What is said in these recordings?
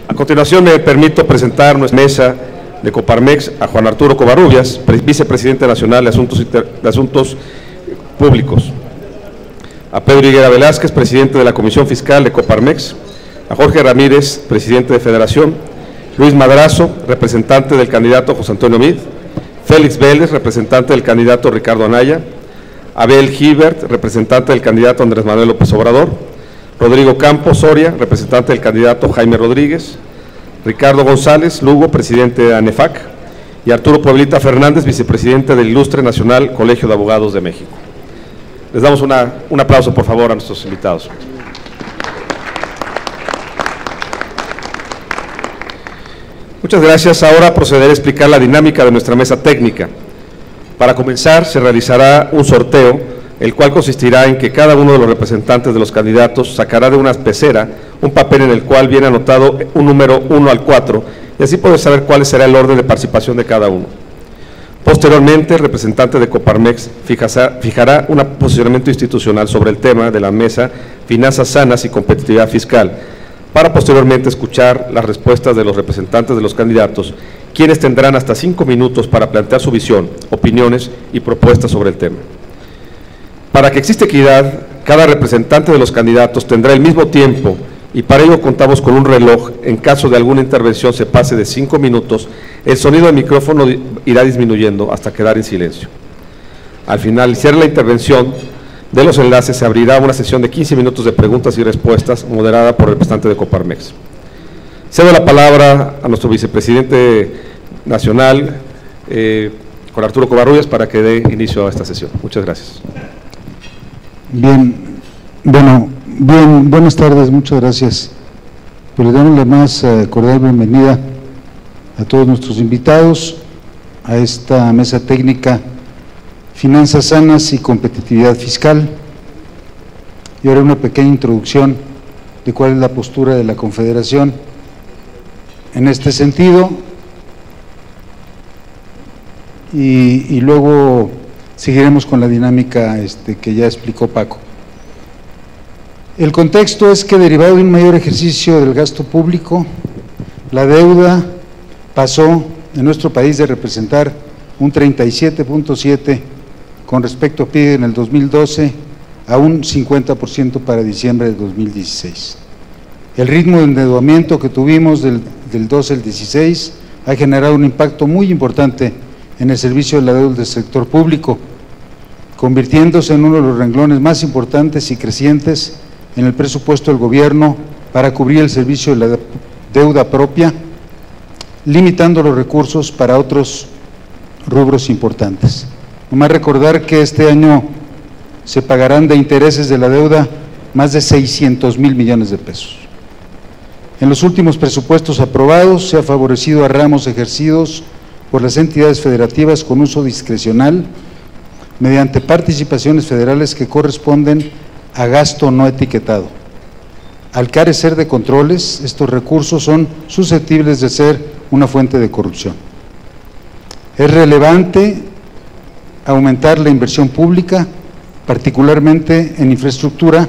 A continuación me permito presentar nuestra mesa de Coparmex a Juan Arturo Covarrubias, vicepresidente nacional de Asuntos Públicos, a Pedro Higuera Velázquez, presidente de la Comisión Fiscal de Coparmex, a Jorge Ramírez, presidente de Federación, Luis Madrazo, representante del candidato José Antonio Meade, Félix Vélez, representante del candidato Ricardo Anaya, Abel Gilbert, representante del candidato Andrés Manuel López Obrador, Rodrigo Campos Soria, representante del candidato Jaime Rodríguez, Ricardo González Lugo, presidente de ANEFAC, y Arturo Pueblita Fernández, vicepresidente del Ilustre Nacional Colegio de Abogados de México. Les damos un aplauso, por favor, a nuestros invitados. Muchas gracias. Ahora procederé a explicar la dinámica de nuestra mesa técnica. Para comenzar, se realizará un sorteo, el cual consistirá en que cada uno de los representantes de los candidatos sacará de una pecera un papel en el cual viene anotado un número 1 al 4, y así poder saber cuál será el orden de participación de cada uno. Posteriormente, el representante de Coparmex fijará un posicionamiento institucional sobre el tema de la mesa Finanzas Sanas y Competitividad Fiscal, para posteriormente escuchar las respuestas de los representantes de los candidatos, quienes tendrán hasta 5 minutos para plantear su visión, opiniones y propuestas sobre el tema. Para que exista equidad, cada representante de los candidatos tendrá el mismo tiempo, y para ello contamos con un reloj. En caso de alguna intervención se pase de 5 minutos, el sonido del micrófono irá disminuyendo hasta quedar en silencio. Al finalizar la intervención de los enlaces, se abrirá una sesión de 15 minutos de preguntas y respuestas moderada por el representante de Coparmex. Cedo la palabra a nuestro vicepresidente nacional, Juan Arturo Covarrubias, para que dé inicio a esta sesión. Muchas gracias. Buenas tardes, muchas gracias. Pues le damos la más cordial bienvenida a todos nuestros invitados a esta mesa técnica Finanzas Sanas y Competitividad Fiscal. Y ahora una pequeña introducción de cuál es la postura de la Confederación en este sentido, y luego seguiremos con la dinámica que ya explicó Paco. El contexto es que, derivado de un mayor ejercicio del gasto público, la deuda pasó en nuestro país de representar un 37.7% con respecto a PIB en el 2012 a un 50% para diciembre de 2016. El ritmo de endeudamiento que tuvimos del 12 al 16 ha generado un impacto muy importante en el servicio de la deuda del sector público, convirtiéndose en uno de los renglones más importantes y crecientes en el presupuesto del gobierno para cubrir el servicio de la deuda propia, limitando los recursos para otros rubros importantes. Nomás recordar que este año se pagarán de intereses de la deuda más de 600,000 millones de pesos. En los últimos presupuestos aprobados se ha favorecido a ramos ejercidos por las entidades federativas con uso discrecional mediante participaciones federales que corresponden a gasto no etiquetado. Al carecer de controles, estos recursos son susceptibles de ser una fuente de corrupción. Es relevante aumentar la inversión pública, particularmente en infraestructura,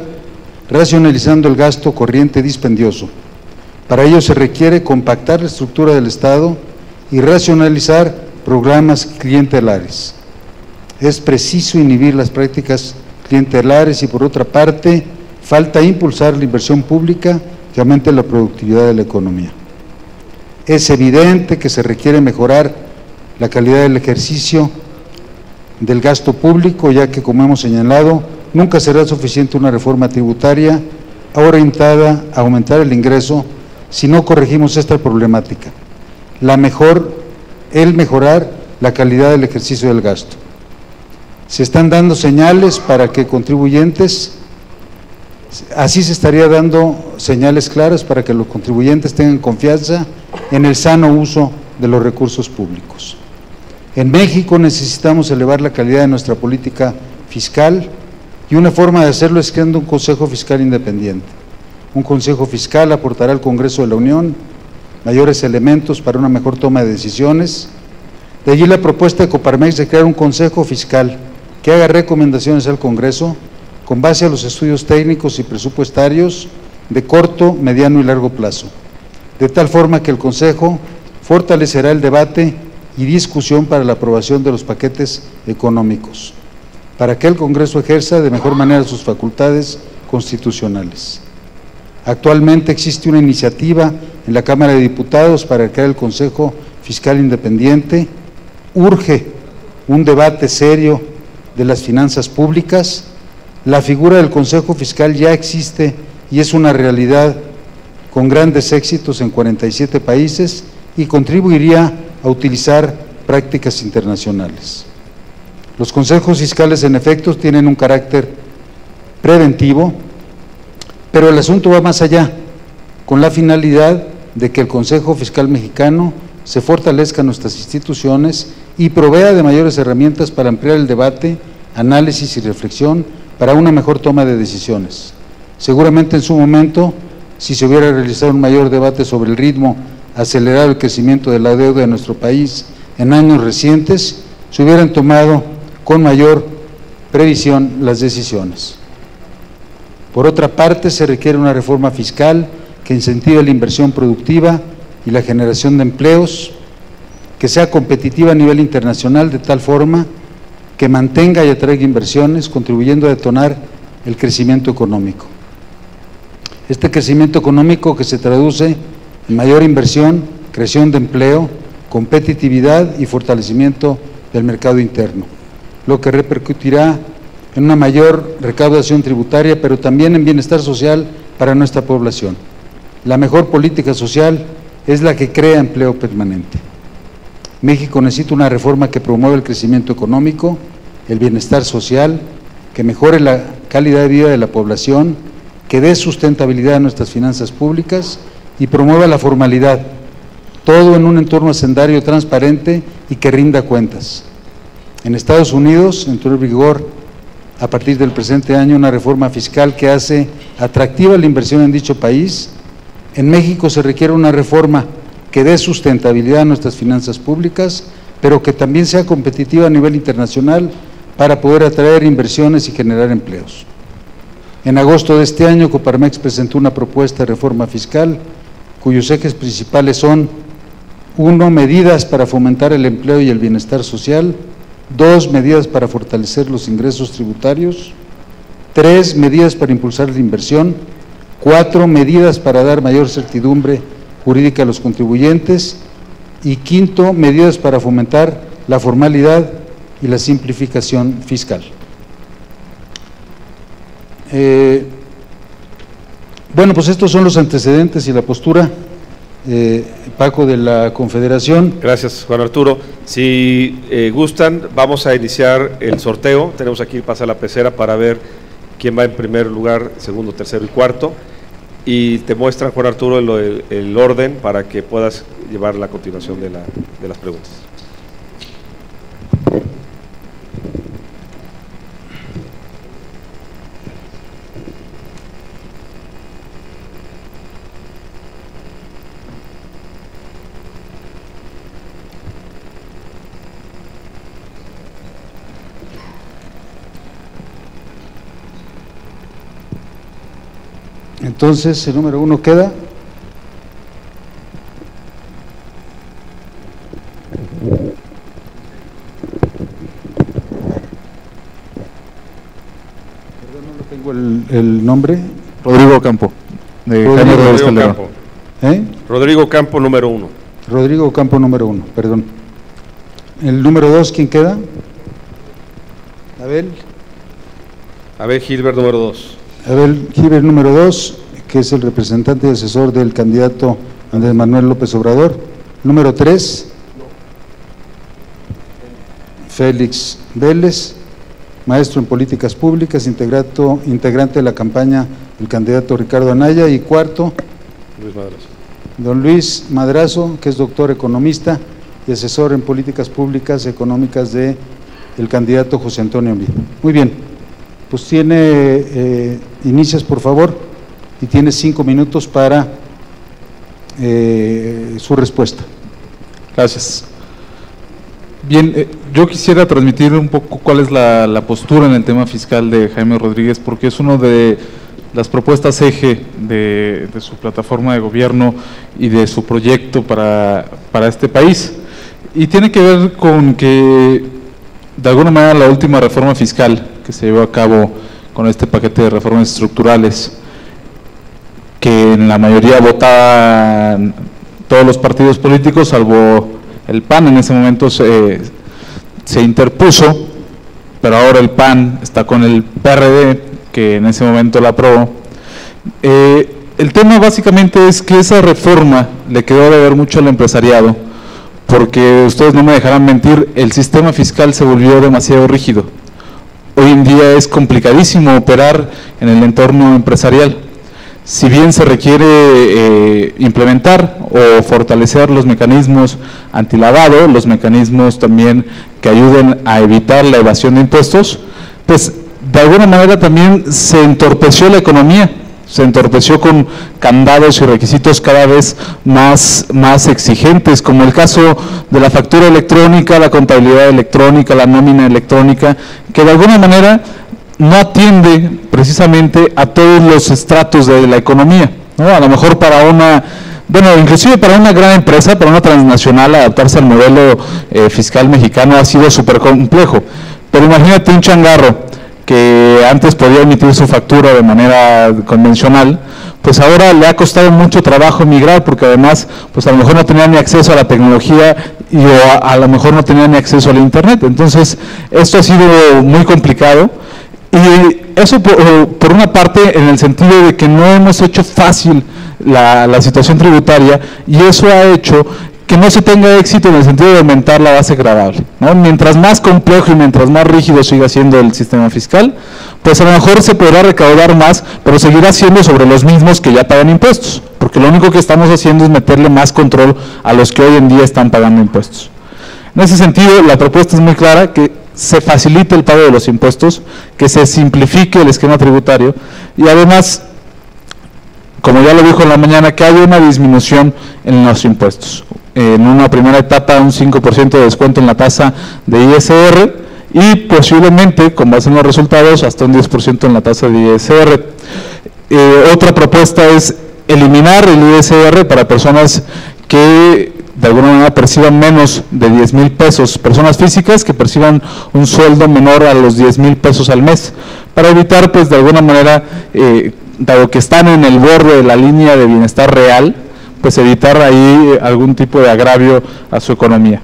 racionalizando el gasto corriente dispendioso. Para ello se requiere compactar la estructura del Estado y racionalizar programas clientelares. Es preciso inhibir las prácticas clientelares y, por otra parte, falta impulsar la inversión pública que aumente la productividad de la economía. Es evidente que se requiere mejorar la calidad del ejercicio del gasto público, ya que, como hemos señalado, nunca será suficiente una reforma tributaria orientada a aumentar el ingreso si no corregimos esta problemática. Mejorar la calidad del ejercicio del gasto. Se están dando señales para que contribuyentes, así se estaría dando señales claras para que los contribuyentes tengan confianza en el sano uso de los recursos públicos. En México necesitamos elevar la calidad de nuestra política fiscal, y una forma de hacerlo es creando un Consejo Fiscal independiente. Un Consejo Fiscal aportará al Congreso de la Unión mayores elementos para una mejor toma de decisiones. De allí la propuesta de Coparmex de crear un Consejo Fiscal que haga recomendaciones al Congreso con base a los estudios técnicos y presupuestarios de corto, mediano y largo plazo. de tal forma que el Consejo fortalecerá el debate y discusión para la aprobación de los paquetes económicos, para que el Congreso ejerza de mejor manera sus facultades constitucionales. Actualmente existe una iniciativa en la Cámara de Diputados para crear el Consejo Fiscal Independiente. Urge un debate serio de las finanzas públicas. La figura del Consejo Fiscal ya existe y es una realidad con grandes éxitos en 47 países y contribuiría a utilizar prácticas internacionales. Los consejos fiscales, en efecto, tienen un carácter preventivo, pero el asunto va más allá, con la finalidad de que el Consejo Fiscal Mexicano se fortalezca en nuestras instituciones y provea de mayores herramientas para ampliar el debate, análisis y reflexión para una mejor toma de decisiones. Seguramente en su momento, si se hubiera realizado un mayor debate sobre el ritmo acelerado del crecimiento de la deuda de nuestro país en años recientes, se hubieran tomado con mayor previsión las decisiones. Por otra parte, se requiere una reforma fiscal que incentive la inversión productiva y la generación de empleos, que sea competitiva a nivel internacional de tal forma que mantenga y atraiga inversiones, contribuyendo a detonar el crecimiento económico. Este crecimiento económico que se traduce en mayor inversión, creación de empleo, competitividad y fortalecimiento del mercado interno, lo que repercutirá en una mayor recaudación tributaria, pero también en bienestar social para nuestra población. La mejor política social es la que crea empleo permanente. México necesita una reforma que promueva el crecimiento económico, el bienestar social, que mejore la calidad de vida de la población, que dé sustentabilidad a nuestras finanzas públicas y promueva la formalidad, todo en un entorno hacendario transparente y que rinda cuentas. En Estados Unidos entró en vigor a partir del presente año una reforma fiscal que hace atractiva la inversión en dicho país. En México se requiere una reforma que dé sustentabilidad a nuestras finanzas públicas, pero que también sea competitiva a nivel internacional para poder atraer inversiones y generar empleos. En agosto de este año, Coparmex presentó una propuesta de reforma fiscal cuyos ejes principales son: 1, medidas para fomentar el empleo y el bienestar social; 2, medidas para fortalecer los ingresos tributarios; 3, medidas para impulsar la inversión; 4, medidas para dar mayor certidumbre jurídica a los contribuyentes; y 5, medidas para fomentar la formalidad y la simplificación fiscal. Bueno, pues estos son los antecedentes y la postura, Paco, de la Confederación. Gracias, Juan Arturo. Si gustan, vamos a iniciar el sorteo. Tenemos aquí pasa la pecera para ver quién va en primer lugar, segundo, tercero y cuarto. Y te muestran, Juan Arturo, el orden para que puedas llevar la continuación de las preguntas. Entonces, el número 1 queda. Perdón, no tengo el nombre. Rodrigo Campo, de Jaime Rodríguez Calderón. Rodrigo Campo, número 1. Rodrigo Campo, número 1, perdón. El número 2, ¿quién queda? Abel Gilbert, número 2. Abel Gilbert, número 2, que es el representante y asesor del candidato Andrés Manuel López Obrador. Número 3, Félix Vélez, maestro en políticas públicas, integrante de la campaña del candidato Ricardo Anaya. Y cuarto, don Luis Madrazo, que es doctor economista y asesor en políticas públicas económicas del candidato José Antonio Meade. Muy bien. Pues inicias, por favor, y tienes 5 minutos para su respuesta. Gracias. Bien, yo quisiera transmitir un poco cuál es la postura en el tema fiscal de Jaime Rodríguez, porque es uno de las propuestas eje de su plataforma de gobierno y de su proyecto para este país. Y tiene que ver con que, de alguna manera, la última reforma fiscal que se llevó a cabo con este paquete de reformas estructurales, que en la mayoría votaban todos los partidos políticos, salvo el PAN, en ese momento se interpuso, pero ahora el PAN está con el PRD, que en ese momento la aprobó. El tema básicamente es que esa reforma le quedó de ver mucho al empresariado, porque ustedes no me dejarán mentir, el sistema fiscal se volvió demasiado rígido. Hoy en día es complicadísimo operar en el entorno empresarial. Si bien se requiere implementar o fortalecer los mecanismos antilavado, los mecanismos también que ayuden a evitar la evasión de impuestos, pues de alguna manera también se entorpeció la economía, se entorpeció con candados y requisitos cada vez más exigentes, como el caso de la factura electrónica, la contabilidad electrónica, la nómina electrónica, que de alguna manera no atiende precisamente a todos los estratos de la economía, ¿no? A lo mejor inclusive para una gran empresa, para una transnacional, adaptarse al modelo fiscal mexicano ha sido súper complejo. Pero imagínate un changarro que antes podía emitir su factura de manera convencional, pues ahora le ha costado mucho trabajo migrar, porque además, pues a lo mejor no tenía ni acceso a la tecnología o a lo mejor no tenía ni acceso al internet. Entonces, esto ha sido muy complicado. Y eso por una parte en el sentido de que no hemos hecho fácil la situación tributaria, y eso ha hecho que no se tenga éxito en el sentido de aumentar la base gravable, ¿no? Mientras más complejo y mientras más rígido siga siendo el sistema fiscal, pues a lo mejor se podrá recaudar más, pero seguirá siendo sobre los mismos que ya pagan impuestos, porque lo único que estamos haciendo es meterle más control a los que hoy en día están pagando impuestos. En ese sentido, la propuesta es muy clara, que se facilite el pago de los impuestos, que se simplifique el esquema tributario y además, como ya lo dijo en la mañana, que haya una disminución en los impuestos. En una primera etapa, un 5% de descuento en la tasa de ISR y posiblemente, con base en los resultados, hasta un 10% en la tasa de ISR. Otra propuesta es eliminar el ISR para personas que de alguna manera perciban menos de 10,000 pesos, personas físicas que perciban un sueldo menor a los 10,000 pesos al mes, para evitar, pues de alguna manera, dado que están en el borde de la línea de bienestar real, pues evitar ahí algún tipo de agravio a su economía.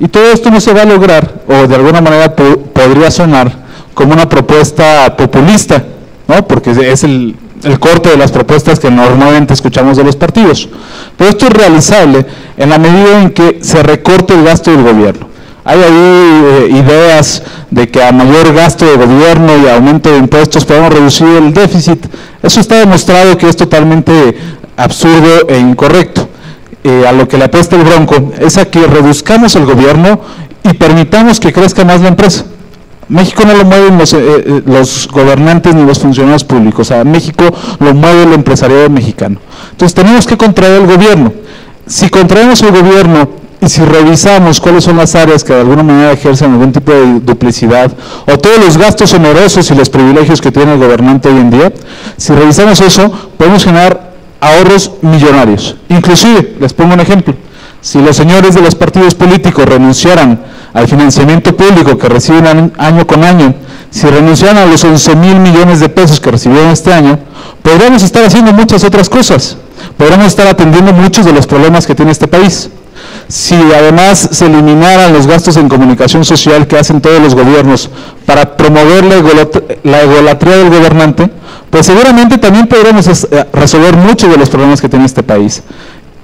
Y todo esto no se va a lograr, o de alguna manera podría sonar como una propuesta populista, ¿no? Porque es el corte de las propuestas que normalmente escuchamos de los partidos. Pero esto es realizable en la medida en que se recorte el gasto del gobierno. Hay ahí ideas de que a mayor gasto de gobierno y aumento de impuestos podemos reducir el déficit. Eso está demostrado que es totalmente absurdo e incorrecto. A lo que le apuesta el Bronco es a que reduzcamos el gobierno y permitamos que crezca más la empresa. México no lo mueven los gobernantes ni los funcionarios públicos, a México lo mueve el empresariado mexicano. Entonces tenemos que contraer el gobierno. Si contraemos el gobierno y si revisamos cuáles son las áreas que de alguna manera ejercen algún tipo de duplicidad o todos los gastos onerosos y los privilegios que tiene el gobernante hoy en día, si revisamos eso, podemos generar ahorros millonarios. Inclusive, les pongo un ejemplo, si los señores de los partidos políticos renunciaran al financiamiento público que reciben año con año, si renunciaran a los 11,000 millones de pesos que recibieron este año, podríamos estar haciendo muchas otras cosas, podríamos estar atendiendo muchos de los problemas que tiene este país. Si además se eliminaran los gastos en comunicación social que hacen todos los gobiernos para promover la egolatría del gobernante, pues seguramente también podremos resolver muchos de los problemas que tiene este país.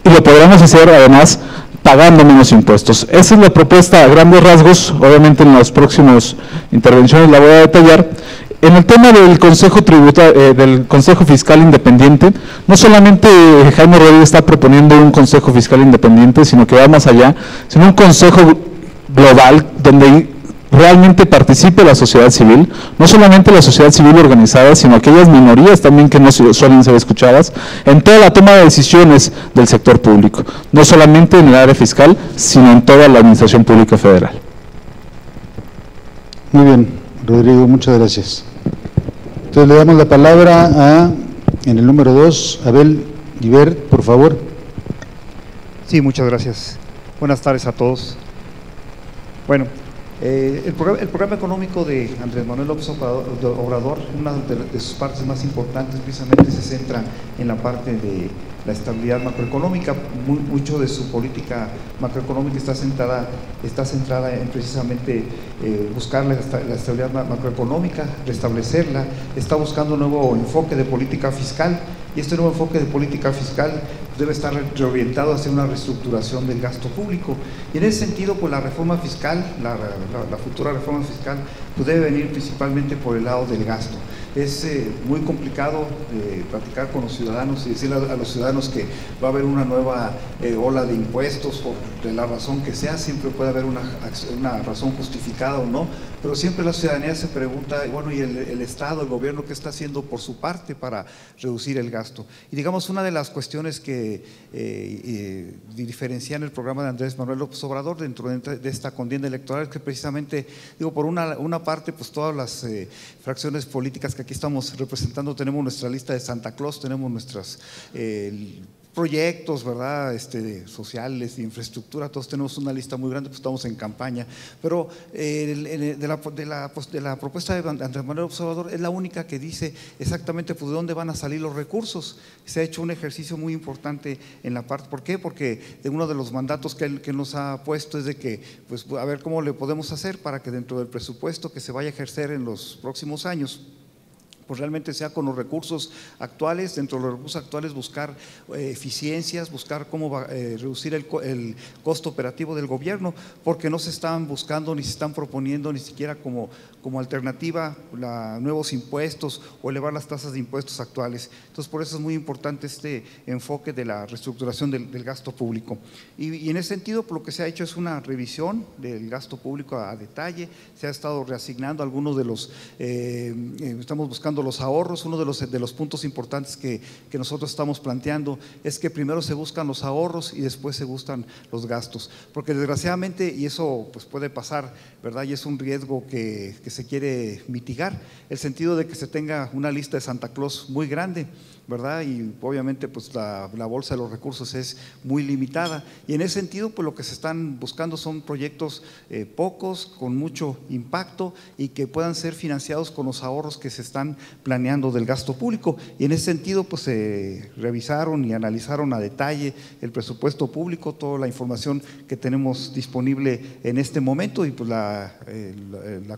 Y lo podremos hacer además pagando menos impuestos. Esa es la propuesta a grandes rasgos. Obviamente en las próximas intervenciones la voy a detallar. En el tema del Consejo Fiscal Independiente, no solamente Jaime Rodríguez está proponiendo un Consejo Fiscal Independiente, sino que va más allá, sino un consejo global donde realmente participe la sociedad civil, no solamente la sociedad civil organizada, sino aquellas minorías también que no suelen ser escuchadas, en toda la toma de decisiones del sector público, no solamente en el área fiscal, sino en toda la administración pública federal. Muy bien, Rodrigo, muchas gracias. Entonces le damos la palabra a En el número 2, Abel Guibert, por favor. Sí, muchas gracias. Buenas tardes a todos. Bueno, el programa económico de Andrés Manuel López Obrador, una de sus partes más importantes precisamente se centra en la parte de la estabilidad macroeconómica. Mucho de su política macroeconómica está centrada en precisamente buscar la estabilidad macroeconómica, restablecerla. Está buscando un nuevo enfoque de política fiscal, y este nuevo enfoque de política fiscal debe estar reorientado hacia una reestructuración del gasto público. Y en ese sentido, pues la reforma fiscal, la futura reforma fiscal, pues debe venir principalmente por el lado del gasto. Es muy complicado platicar con los ciudadanos y decirle a los ciudadanos que va a haber una nueva ola de impuestos, por de la razón que sea. Siempre puede haber una razón justificada o no, pero siempre la ciudadanía se pregunta, bueno, ¿y el Estado, el gobierno, qué está haciendo por su parte para reducir el gasto? Y digamos, una de las cuestiones que diferencian el programa de Andrés Manuel López Obrador dentro de esta contienda electoral es que precisamente, digo, por una parte, pues todas las fracciones políticas que aquí estamos representando tenemos nuestra lista de Santa Claus, tenemos nuestros proyectos, ¿verdad?, sociales, de infraestructura. Todos tenemos una lista muy grande, pues estamos en campaña, pero de la propuesta de Andrés Manuel López Obrador es la única que dice exactamente pues de dónde van a salir los recursos. Se ha hecho un ejercicio muy importante en la parte. ¿Por qué? Porque uno de los mandatos que él nos ha puesto es de que, pues, a ver cómo le podemos hacer para que dentro del presupuesto que se vaya a ejercer en los próximos años, pues realmente sea con los recursos actuales, dentro de los recursos actuales buscar eficiencias, buscar cómo reducir el costo operativo del gobierno, porque no se están buscando ni se están proponiendo ni siquiera como alternativa nuevos impuestos o elevar las tasas de impuestos actuales. Entonces, por eso es muy importante este enfoque de la reestructuración del gasto público. Y en ese sentido, por lo que se ha hecho es una revisión del gasto público a detalle. Se ha estado reasignando algunos de los, estamos buscando los ahorros. Uno de los puntos importantes que nosotros estamos planteando es que primero se buscan los ahorros y después se buscan los gastos, porque desgraciadamente, y eso pues puede pasar, ¿verdad?, y es un riesgo que se quiere mitigar, el sentido de que se tenga una lista de Santa Claus muy grande, ¿verdad?, y obviamente pues la bolsa de los recursos es muy limitada, y en ese sentido pues lo que se están buscando son proyectos pocos, con mucho impacto y que puedan ser financiados con los ahorros que se están planeando del gasto público. Y en ese sentido pues se revisaron y analizaron a detalle el presupuesto público, toda la información que tenemos disponible en este momento, y pues la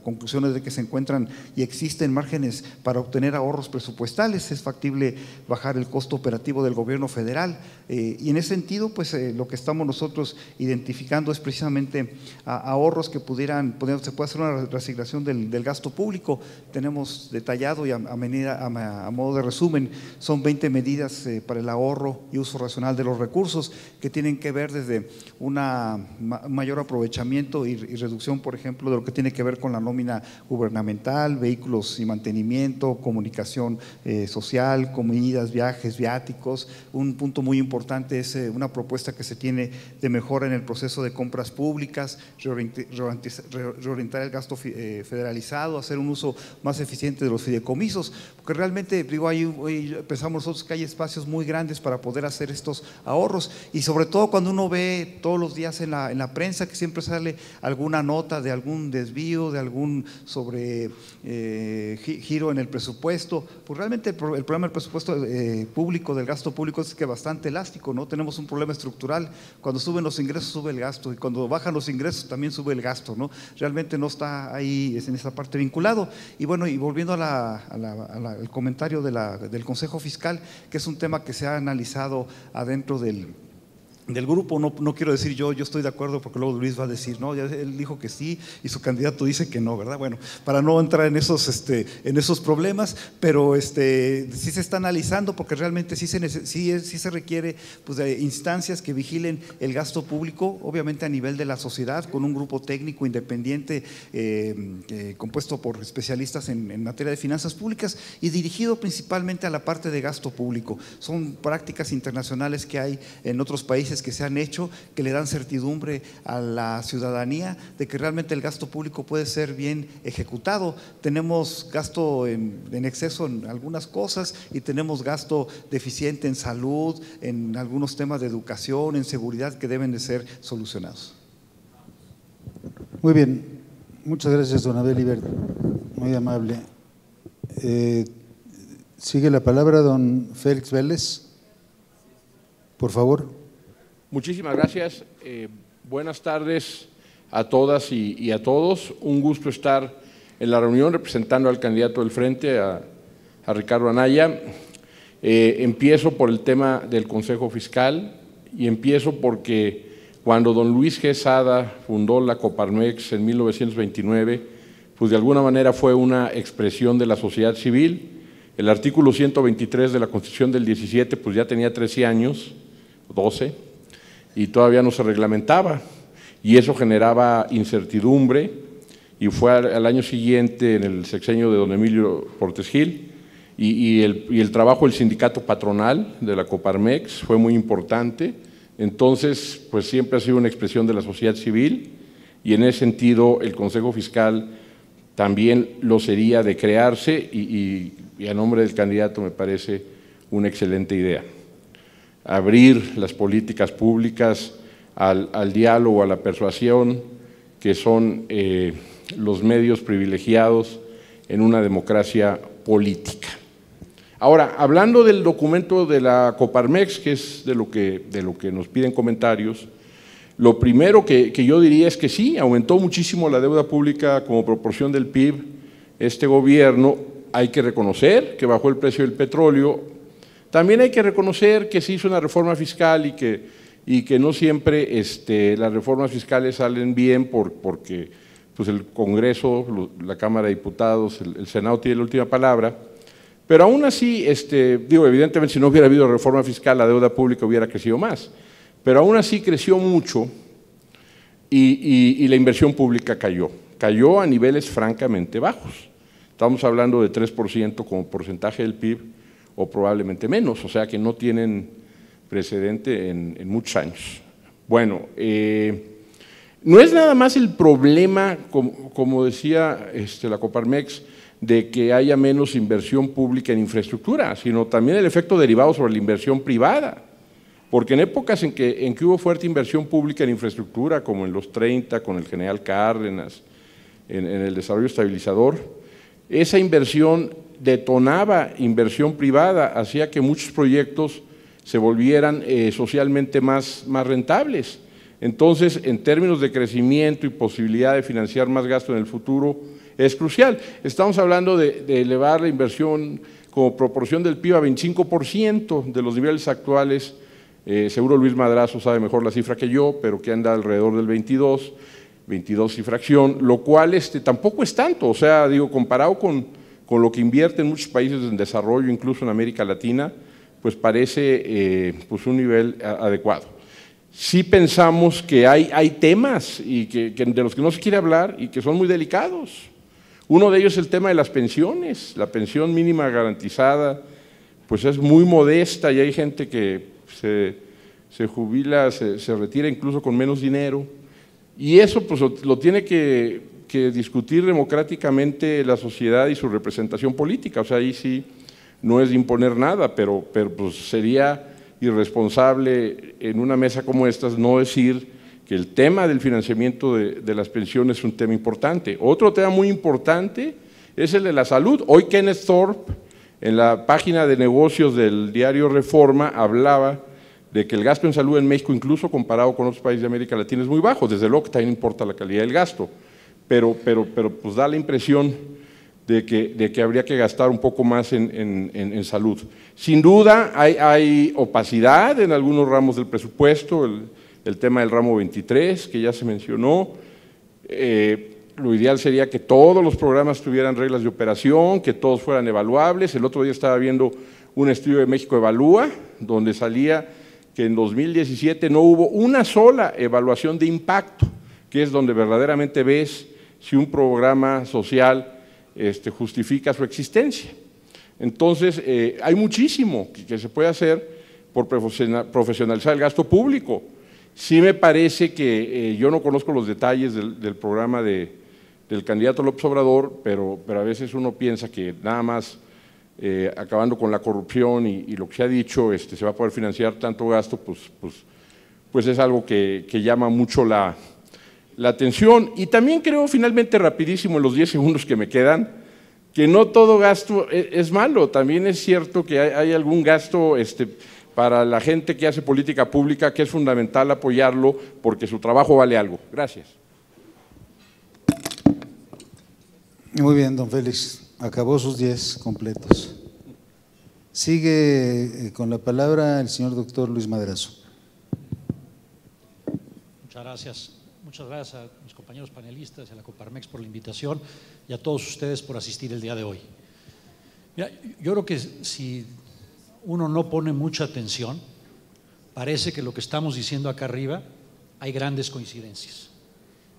conclusión es de que se encuentran y existen márgenes para obtener ahorros presupuestales. Es factible bajar el costo operativo del gobierno federal, y en ese sentido pues lo que estamos nosotros identificando es precisamente ahorros que se puede hacer una reasignación del gasto público. Tenemos detallado y a modo de resumen, son 20 medidas para el ahorro y uso racional de los recursos, que tienen que ver desde un mayor aprovechamiento y reducción, por ejemplo, de lo que tiene que ver con la nómina gubernamental, vehículos y mantenimiento, comunicación social, comidas, viajes, viáticos. Un punto muy importante es una propuesta que se tiene de mejora en el proceso de compras públicas, reorientar el gasto federalizado, hacer un uso más eficiente de los fideicomisos, porque realmente, digo, ahí pensamos nosotros que hay espacios muy grandes para poder hacer estos ahorros, y sobre todo cuando uno ve todos los días en la prensa que siempre sale alguna nota de algún desvío, de algún giro en el presupuesto. Pues realmente el problema del presupuesto público, del gasto público, es que es bastante elástico, ¿no? Tenemos un problema estructural. Cuando suben los ingresos sube el gasto, y cuando bajan los ingresos también sube el gasto, ¿no? Realmente no está ahí en esa parte vinculado. Y bueno, y volviendo al comentario del Consejo Fiscal, que es un tema que se ha analizado adentro del grupo, no quiero decir yo estoy de acuerdo, porque luego Luis va a decir, no, él dijo que sí y su candidato dice que no, ¿verdad? Bueno, para no entrar en esos problemas, pero sí se está analizando, porque realmente sí se requiere pues de instancias que vigilen el gasto público, obviamente a nivel de la sociedad, con un grupo técnico independiente compuesto por especialistas en materia de finanzas públicas y dirigido principalmente a la parte de gasto público. Son prácticas internacionales que hay en otros países avances que se han hecho, que le dan certidumbre a la ciudadanía de que realmente el gasto público puede ser bien ejecutado. Tenemos gasto en exceso en algunas cosas y tenemos gasto deficiente en salud, en algunos temas de educación, en seguridad que deben de ser solucionados. Muy bien, muchas gracias, don Abel Iberda, muy amable. Sigue la palabra don Félix Vélez, por favor. Muchísimas gracias, buenas tardes a todas y a todos. Un gusto estar en la reunión representando al candidato del Frente, a Ricardo Anaya. Empiezo por el tema del Consejo Fiscal y empiezo porque cuando don Luis G. Sada fundó la Coparmex en 1929, pues de alguna manera fue una expresión de la sociedad civil. El artículo 123 de la Constitución del 17 pues ya tenía 13 años, 12, y todavía no se reglamentaba, y eso generaba incertidumbre, y fue al año siguiente, en el sexenio de don Emilio Portes Gil, y el trabajo del sindicato patronal de la Coparmex fue muy importante. Entonces, pues siempre ha sido una expresión de la sociedad civil, y en ese sentido el Consejo Fiscal también lo sería de crearse, y a nombre del candidato me parece una excelente idea. Abrir las políticas públicas al diálogo, a la persuasión, que son los medios privilegiados en una democracia política. Ahora, hablando del documento de la Coparmex, que es de lo que nos piden comentarios, lo primero que yo diría es que sí, aumentó muchísimo la deuda pública como proporción del PIB este gobierno. Hay que reconocer que bajó el precio del petróleo, también hay que reconocer que se hizo una reforma fiscal y que no siempre las reformas fiscales salen bien porque pues el Congreso, la Cámara de Diputados, el Senado tiene la última palabra. Pero aún así, evidentemente si no hubiera habido reforma fiscal, la deuda pública hubiera crecido más. Pero aún así creció mucho y la inversión pública cayó a niveles francamente bajos. Estamos hablando de 3% como porcentaje del PIB o probablemente menos, o sea que no tienen precedente en muchos años. Bueno, no es nada más el problema, como decía la Coparmex, de que haya menos inversión pública en infraestructura, sino también el efecto derivado sobre la inversión privada. Porque en épocas en que hubo fuerte inversión pública en infraestructura, como en los 30, con el General Cárdenas, en el desarrollo estabilizador, esa inversión detonaba inversión privada, hacía que muchos proyectos se volvieran socialmente más rentables. Entonces, en términos de crecimiento y posibilidad de financiar más gasto en el futuro, es crucial. Estamos hablando de elevar la inversión como proporción del PIB a 25% de los niveles actuales. Seguro Luis Madrazo sabe mejor la cifra que yo, pero que anda alrededor del 22 y fracción, lo cual tampoco es tanto, o sea, comparado con lo que invierten muchos países en desarrollo, incluso en América Latina, pues parece pues un nivel adecuado. Sí pensamos que hay temas y que de los que no se quiere hablar y que son muy delicados. Uno de ellos es el tema de las pensiones. La pensión mínima garantizada pues es muy modesta y hay gente que se jubila, se retira incluso con menos dinero, y eso pues lo tiene que discutir democráticamente la sociedad y su representación política. O sea, ahí sí no es de imponer nada, pero pues sería irresponsable en una mesa como esta no decir que el tema del financiamiento de las pensiones es un tema importante. Otro tema muy importante es el de la salud. Hoy Kenneth Thorpe, en la página de negocios del diario Reforma, hablaba de que el gasto en salud en México, incluso comparado con otros países de América Latina, es muy bajo. Desde luego que también importa la calidad del gasto, pero pues da la impresión de que habría que gastar un poco más en salud. Sin duda hay opacidad en algunos ramos del presupuesto, el tema del ramo 23, que ya se mencionó. Lo ideal sería que todos los programas tuvieran reglas de operación, que todos fueran evaluables. El otro día estaba viendo un estudio de México Evalúa, donde salía que en 2017 no hubo una sola evaluación de impacto, que es donde verdaderamente ves si un programa social justifica su existencia. Entonces, hay muchísimo que se puede hacer por profesionalizar el gasto público. Sí me parece que yo no conozco los detalles del programa del candidato López Obrador, pero a veces uno piensa que nada más acabando con la corrupción y lo que se ha dicho, se va a poder financiar tanto gasto, pues es algo que llama mucho la atención. Y también creo, finalmente, rapidísimo, en los 10 segundos que me quedan, que no todo gasto es malo. También es cierto que hay algún gasto para la gente que hace política pública que es fundamental apoyarlo porque su trabajo vale algo. Gracias. Muy bien, don Félix. Acabó sus 10 completos. Sigue con la palabra el señor doctor Luis Madrazo. Muchas gracias. Muchas gracias a mis compañeros panelistas y a la Coparmex por la invitación y a todos ustedes por asistir el día de hoy. Mira, yo creo que si uno no pone mucha atención, parece que lo que estamos diciendo acá arriba hay grandes coincidencias.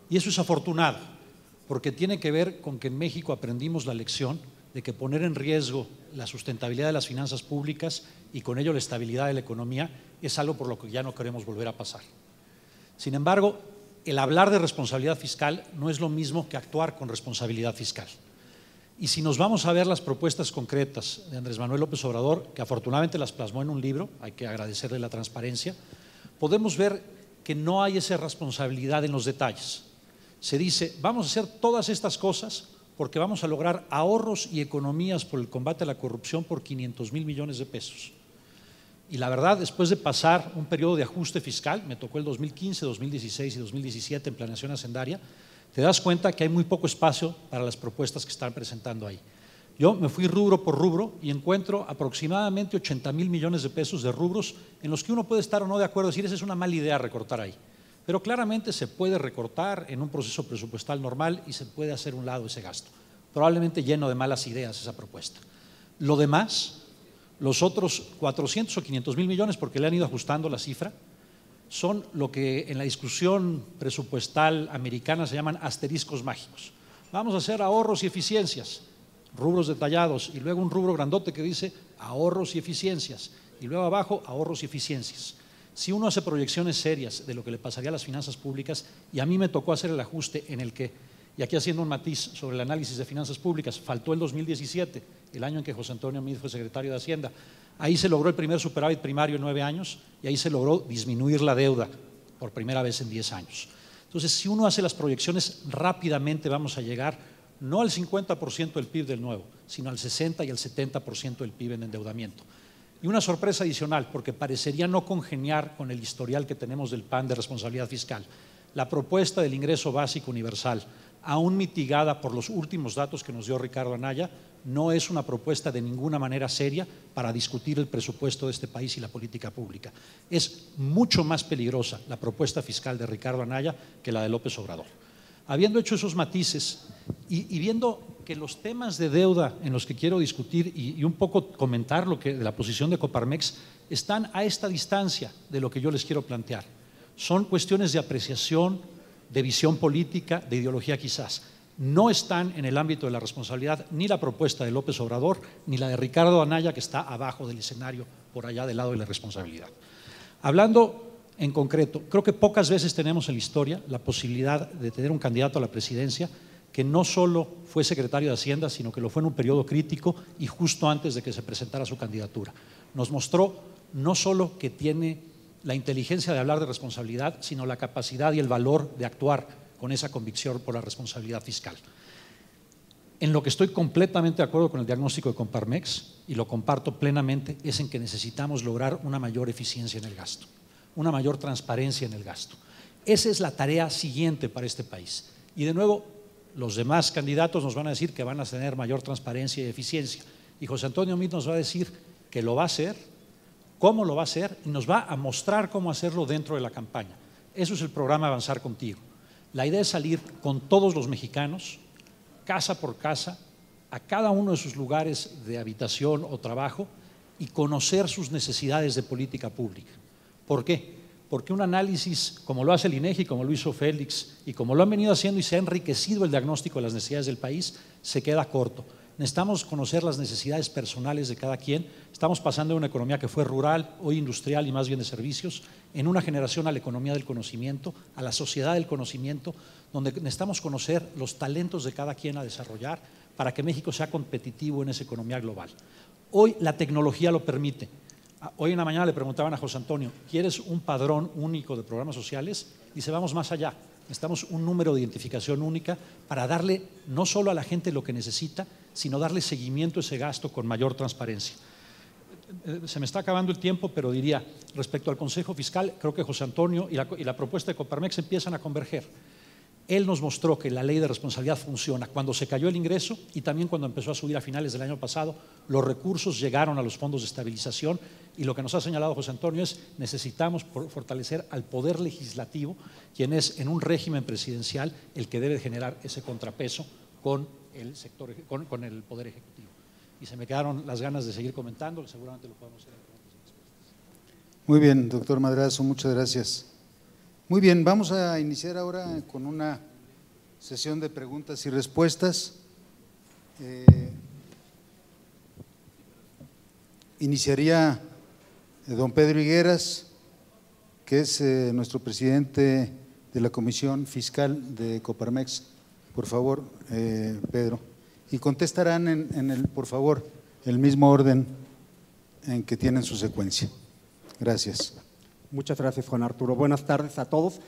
Y eso es afortunado, porque tiene que ver con que en México aprendimos la lección de que poner en riesgo la sustentabilidad de las finanzas públicas y con ello la estabilidad de la economía es algo por lo que ya no queremos volver a pasar. Sin embargo, el hablar de responsabilidad fiscal no es lo mismo que actuar con responsabilidad fiscal. Y si nos vamos a ver las propuestas concretas de Andrés Manuel López Obrador, que afortunadamente las plasmó en un libro, hay que agradecerle la transparencia, podemos ver que no hay esa responsabilidad en los detalles. Se dice, vamos a hacer todas estas cosas porque vamos a lograr ahorros y economías por el combate a la corrupción por 500,000 millones de pesos. Y la verdad, después de pasar un periodo de ajuste fiscal, me tocó el 2015, 2016 y 2017 en planeación hacendaria, te das cuenta que hay muy poco espacio para las propuestas que están presentando ahí. Yo me fui rubro por rubro y encuentro aproximadamente 80,000 millones de pesos de rubros en los que uno puede estar o no de acuerdo, decir, esa es una mala idea recortar ahí. Pero claramente se puede recortar en un proceso presupuestal normal y se puede hacer un lado ese gasto. Probablemente lleno de malas ideas esa propuesta. Lo demás, los otros 400 o 500,000 millones, porque le han ido ajustando la cifra, son lo que en la discusión presupuestal americana se llaman asteriscos mágicos. Vamos a hacer ahorros y eficiencias, rubros detallados, y luego un rubro grandote que dice ahorros y eficiencias, y luego abajo ahorros y eficiencias. Si uno hace proyecciones serias de lo que le pasaría a las finanzas públicas, y a mí me tocó hacer el ajuste en el que, y aquí haciendo un matiz sobre el análisis de finanzas públicas, faltó el 2017, el año en que José Antonio Meade fue secretario de Hacienda. Ahí se logró el primer superávit primario en 9 años y ahí se logró disminuir la deuda por primera vez en 10 años. Entonces, si uno hace las proyecciones rápidamente vamos a llegar no al 50% del PIB del nuevo, sino al 60 y al 70% del PIB en endeudamiento. Y una sorpresa adicional, porque parecería no congeniar con el historial que tenemos del PAN de responsabilidad fiscal. La propuesta del ingreso básico universal, aún mitigada por los últimos datos que nos dio Ricardo Anaya, no es una propuesta de ninguna manera seria para discutir el presupuesto de este país y la política pública. Es mucho más peligrosa la propuesta fiscal de Ricardo Anaya que la de López Obrador. Habiendo hecho esos matices y viendo que los temas de deuda en los que quiero discutir y un poco comentar lo que de la posición de Coparmex están a esta distancia de lo que yo les quiero plantear. Son cuestiones de apreciación, de visión política, de ideología quizás. No están en el ámbito de la responsabilidad ni la propuesta de López Obrador ni la de Ricardo Anaya, que está abajo del escenario, por allá del lado de la responsabilidad. Hablando en concreto, creo que pocas veces tenemos en la historia la posibilidad de tener un candidato a la presidencia que no solo fue secretario de Hacienda, sino que lo fue en un periodo crítico y justo antes de que se presentara su candidatura. Nos mostró no solo que tiene la inteligencia de hablar de responsabilidad, sino la capacidad y el valor de actuar con esa convicción por la responsabilidad fiscal. En lo que estoy completamente de acuerdo con el diagnóstico de Coparmex, y lo comparto plenamente, es en que necesitamos lograr una mayor eficiencia en el gasto, una mayor transparencia en el gasto. Esa es la tarea siguiente para este país. Y de nuevo, los demás candidatos nos van a decir que van a tener mayor transparencia y eficiencia. Y José Antonio Meade nos va a decir que lo va a hacer, cómo lo va a hacer, y nos va a mostrar cómo hacerlo dentro de la campaña. Eso es el programa Avanzar Contigo. La idea es salir con todos los mexicanos, casa por casa, a cada uno de sus lugares de habitación o trabajo y conocer sus necesidades de política pública. ¿Por qué? Porque un análisis como lo hace el INEGI, como lo hizo Félix y como lo han venido haciendo y se ha enriquecido el diagnóstico de las necesidades del país, se queda corto. necesitamos conocer las necesidades personales de cada quien. Estamos pasando de una economía que fue rural, hoy industrial y más bien de servicios, en una generación a la economía del conocimiento, a la sociedad del conocimiento, donde necesitamos conocer los talentos de cada quien a desarrollar para que México sea competitivo en esa economía global. Hoy la tecnología lo permite. Hoy en la mañana le preguntaban a José Antonio, ¿quieres un padrón único de programas sociales? Dice, vamos más allá. Necesitamos un número de identificación única para darle no solo a la gente lo que necesita, sino darle seguimiento a ese gasto con mayor transparencia. Se me está acabando el tiempo, pero diría, respecto al Consejo Fiscal, creo que José Antonio y la propuesta de Coparmex empiezan a converger. Él nos mostró que la ley de responsabilidad funciona cuando se cayó el ingreso y también cuando empezó a subir a finales del año pasado, los recursos llegaron a los fondos de estabilización y lo que nos ha señalado José Antonio es necesitamos fortalecer al Poder Legislativo, quien es en un régimen presidencial el que debe generar ese contrapeso con el sector, con el Poder Ejecutivo. Y se me quedaron las ganas de seguir comentando, seguramente lo podemos hacer en preguntas y respuestas. Muy bien, doctor Madrazo, muchas gracias. Muy bien, vamos a iniciar ahora con una sesión de preguntas y respuestas. Iniciaría don Pedro Higueras, que es nuestro presidente de la Comisión Fiscal de Coparmex. Por favor, Pedro. Y contestarán por favor, el mismo orden en que tienen su secuencia. Gracias. Muchas gracias, Juan Arturo. Buenas tardes a todos.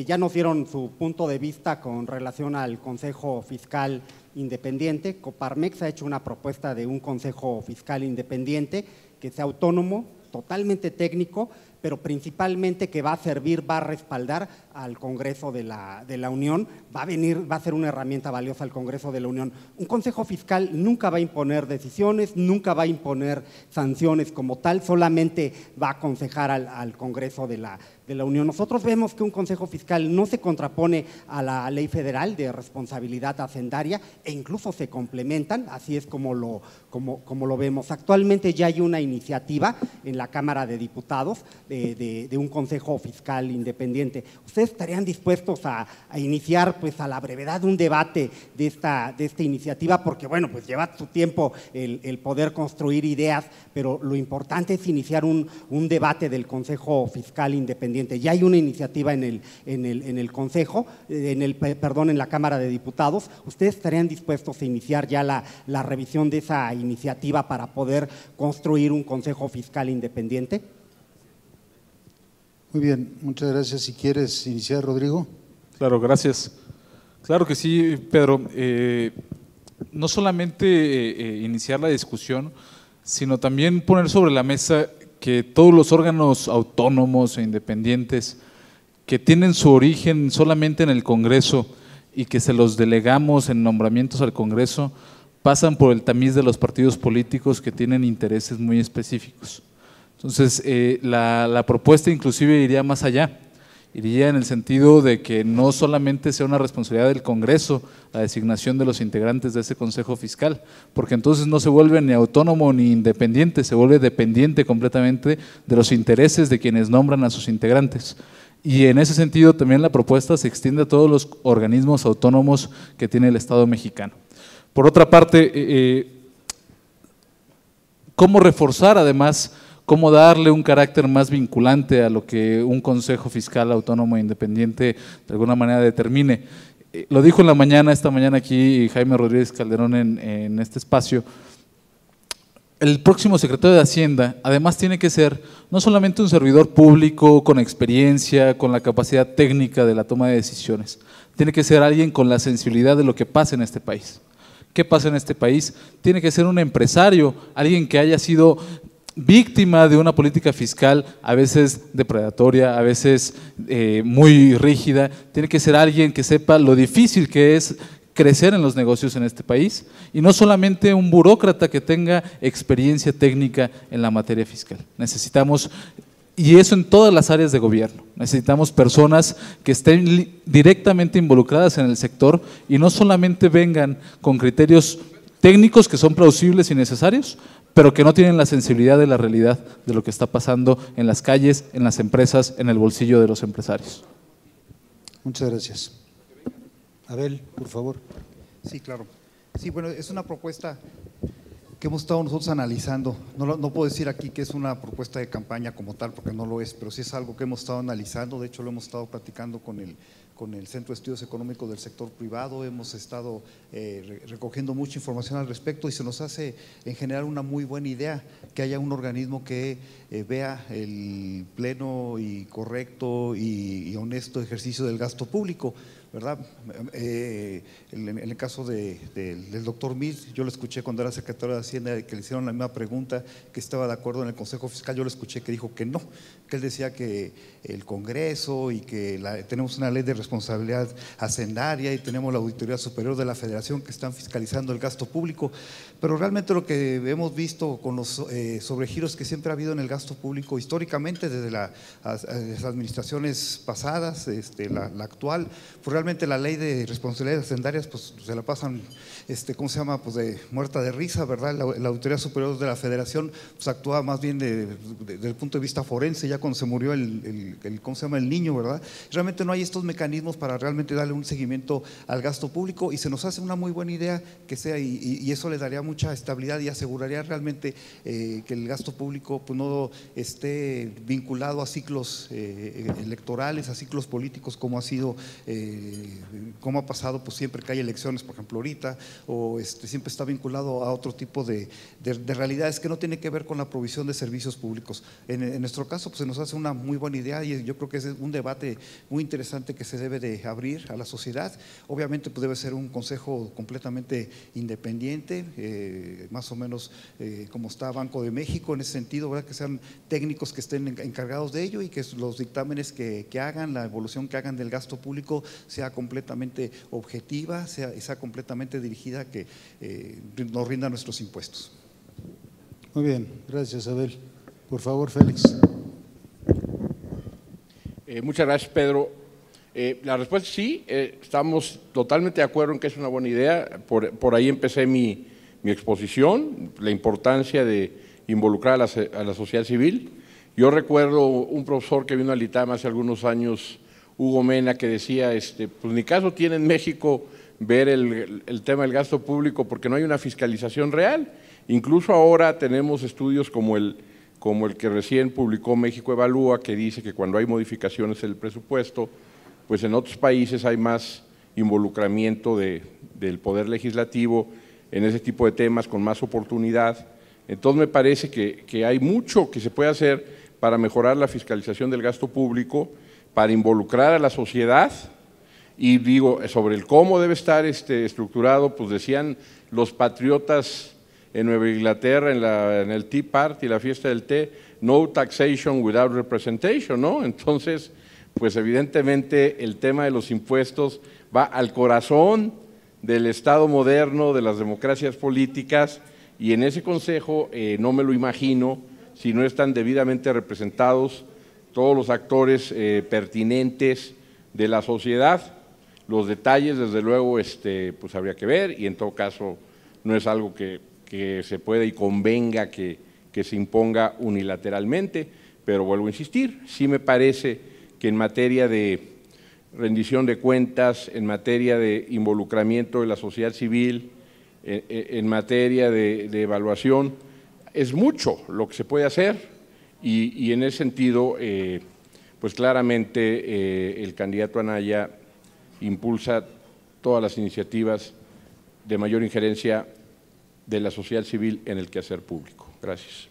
Ya nos dieron su punto de vista con relación al Consejo Fiscal Independiente. Coparmex ha hecho una propuesta de un Consejo Fiscal Independiente que sea autónomo, totalmente técnico, pero principalmente que va a servir, va a respaldar al Congreso de la Unión, va a ser una herramienta valiosa al Congreso de la Unión. Un Consejo Fiscal nunca va a imponer decisiones, nunca va a imponer sanciones como tal, solamente va a aconsejar al Congreso de la Unión. Nosotros vemos que un Consejo Fiscal no se contrapone a la Ley Federal de Responsabilidad Hacendaria e incluso se complementan, así es como lo vemos. Actualmente ya hay una iniciativa en la Cámara de Diputados de un Consejo Fiscal Independiente. ¿Ustedes estarían dispuestos a iniciar pues a la brevedad un debate de esta iniciativa? Porque bueno, pues lleva su tiempo el poder construir ideas, pero lo importante es iniciar un debate del Consejo Fiscal Independiente. Ya hay una iniciativa en el Consejo, en la Cámara de Diputados. ¿Ustedes estarían dispuestos a iniciar ya la revisión de esa iniciativa para poder construir un Consejo Fiscal Independiente? Muy bien, muchas gracias. Si quieres iniciar, Rodrigo. Claro, gracias. Claro que sí, Pedro. No solamente iniciar la discusión, sino también poner sobre la mesa que todos los órganos autónomos e independientes que tienen su origen solamente en el Congreso y que se los delegamos en nombramientos al Congreso, pasan por el tamiz de los partidos políticos que tienen intereses muy específicos. Entonces, la propuesta inclusive iría más allá, iría en el sentido de que no solamente sea una responsabilidad del Congreso la designación de los integrantes de ese Consejo Fiscal, porque entonces no se vuelve ni autónomo ni independiente, se vuelve dependiente completamente de los intereses de quienes nombran a sus integrantes. Y en ese sentido también la propuesta se extiende a todos los organismos autónomos que tiene el Estado mexicano. Por otra parte, ¿cómo reforzar además, cómo darle un carácter más vinculante a lo que un Consejo Fiscal Autónomo e Independiente de alguna manera determine? Lo dijo esta mañana aquí Jaime Rodríguez Calderón en este espacio. El próximo secretario de Hacienda además tiene que ser no solamente un servidor público con experiencia, con la capacidad técnica de la toma de decisiones, tiene que ser alguien con la sensibilidad de lo que pasa en este país. ¿Qué pasa en este país? Tiene que ser un empresario, alguien que haya sido víctima de una política fiscal a veces depredatoria, a veces muy rígida. Tiene que ser alguien que sepa lo difícil que es crecer en los negocios en este país y no solamente un burócrata que tenga experiencia técnica en la materia fiscal. Necesitamos, y eso en todas las áreas de gobierno, necesitamos personas que estén directamente involucradas en el sector y no solamente vengan con criterios técnicos que son plausibles y necesarios, pero que no tienen la sensibilidad de la realidad de lo que está pasando en las calles, en las empresas, en el bolsillo de los empresarios. Muchas gracias. Abel, por favor. Sí, claro. Sí, bueno, es una propuesta que hemos estado nosotros analizando. No puedo decir aquí que es una propuesta de campaña como tal, porque no lo es, pero sí es algo que hemos estado analizando. De hecho, lo hemos estado platicando con el Centro de Estudios Económicos del Sector Privado, hemos estado recogiendo mucha información al respecto y se nos hace en general una muy buena idea que haya un organismo que vea el pleno y correcto y honesto ejercicio del gasto público, ¿verdad? En el caso del doctor Mills, yo lo escuché cuando era secretario de Hacienda, que le hicieron la misma pregunta, que estaba de acuerdo en el Consejo Fiscal, yo lo escuché que dijo que no, que él decía que el Congreso y que tenemos una ley de responsabilidad hacendaria y tenemos la Auditoría Superior de la Federación que están fiscalizando el gasto público, pero realmente lo que hemos visto con los sobregiros que siempre ha habido en el gasto público históricamente desde las administraciones pasadas, la actual, pues realmente la ley de responsabilidades hacendarias pues se la pasan, ¿cómo se llama? Pues de muerta de risa, ¿verdad? La Auditoría Superior de la Federación pues actúa más bien desde el punto de vista forense, ya cuando se murió ¿cómo se llama? El niño, ¿verdad? Realmente no hay estos mecanismos para realmente darle un seguimiento al gasto público y se nos hace una muy buena idea que sea y eso le daría mucha estabilidad y aseguraría realmente que el gasto público pues no esté vinculado a ciclos electorales, a ciclos políticos como ha sido como ha pasado pues siempre que hay elecciones, por ejemplo ahorita, o siempre está vinculado a otro tipo de realidades que no tiene que ver con la provisión de servicios públicos. En nuestro caso pues se nos hace una muy buena idea y yo creo que es un debate muy interesante que se debe de abrir a la sociedad. Obviamente pues debe ser un consejo completamente independiente, más o menos como está Banco de México en ese sentido, ¿verdad? Que sean técnicos que estén encargados de ello y que los dictámenes que hagan, la evolución que hagan del gasto público sea completamente objetiva, sea completamente dirigida a que nos rindan nuestros impuestos. Muy bien, gracias Abel. Por favor, Félix. Muchas gracias, Pedro. La respuesta es sí, estamos totalmente de acuerdo en que es una buena idea. Por ahí empecé mi exposición, la importancia de involucrar a la sociedad civil. Yo recuerdo un profesor que vino al ITAM hace algunos años, Hugo Mena, que decía, pues ni caso tiene en México ver el tema del gasto público porque no hay una fiscalización real. Incluso ahora tenemos estudios como el que recién publicó México Evalúa, que dice que cuando hay modificaciones en el presupuesto, pues en otros países hay más involucramiento del poder legislativo en ese tipo de temas con más oportunidad. Entonces me parece que hay mucho que se puede hacer para mejorar la fiscalización del gasto público, para involucrar a la sociedad y digo, sobre el cómo debe estar estructurado, pues decían los patriotas en Nueva Inglaterra, en el Tea Party, la fiesta del té, no taxation without representation, ¿no? Entonces, pues evidentemente el tema de los impuestos va al corazón del Estado moderno, de las democracias políticas, y en ese consejo no me lo imagino si no están debidamente representados todos los actores pertinentes de la sociedad. Los detalles, desde luego, pues habría que ver, y en todo caso no es algo que se pueda y convenga que se imponga unilateralmente, pero vuelvo a insistir, sí me parece que en materia de rendición de cuentas, en materia de involucramiento de la sociedad civil, en materia de evaluación, es mucho lo que se puede hacer y en ese sentido, pues claramente el candidato Anaya impulsa todas las iniciativas de mayor injerencia de la sociedad civil en el quehacer público. Gracias.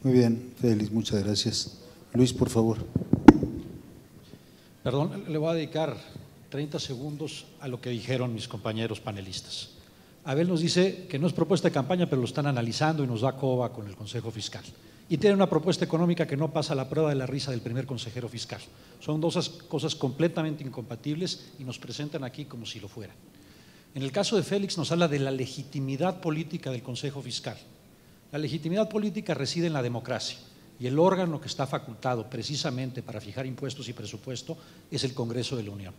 Muy bien, Félix, muchas gracias. Luis, por favor. Perdón, le voy a dedicar 30 segundos a lo que dijeron mis compañeros panelistas. Abel nos dice que no es propuesta de campaña, pero lo están analizando y nos da coba con el Consejo Fiscal. Y tiene una propuesta económica que no pasa la prueba de la risa del primer consejero fiscal. Son dos cosas completamente incompatibles y nos presentan aquí como si lo fueran. En el caso de Félix nos habla de la legitimidad política del Consejo Fiscal. La legitimidad política reside en la democracia y el órgano que está facultado precisamente para fijar impuestos y presupuesto es el Congreso de la Unión.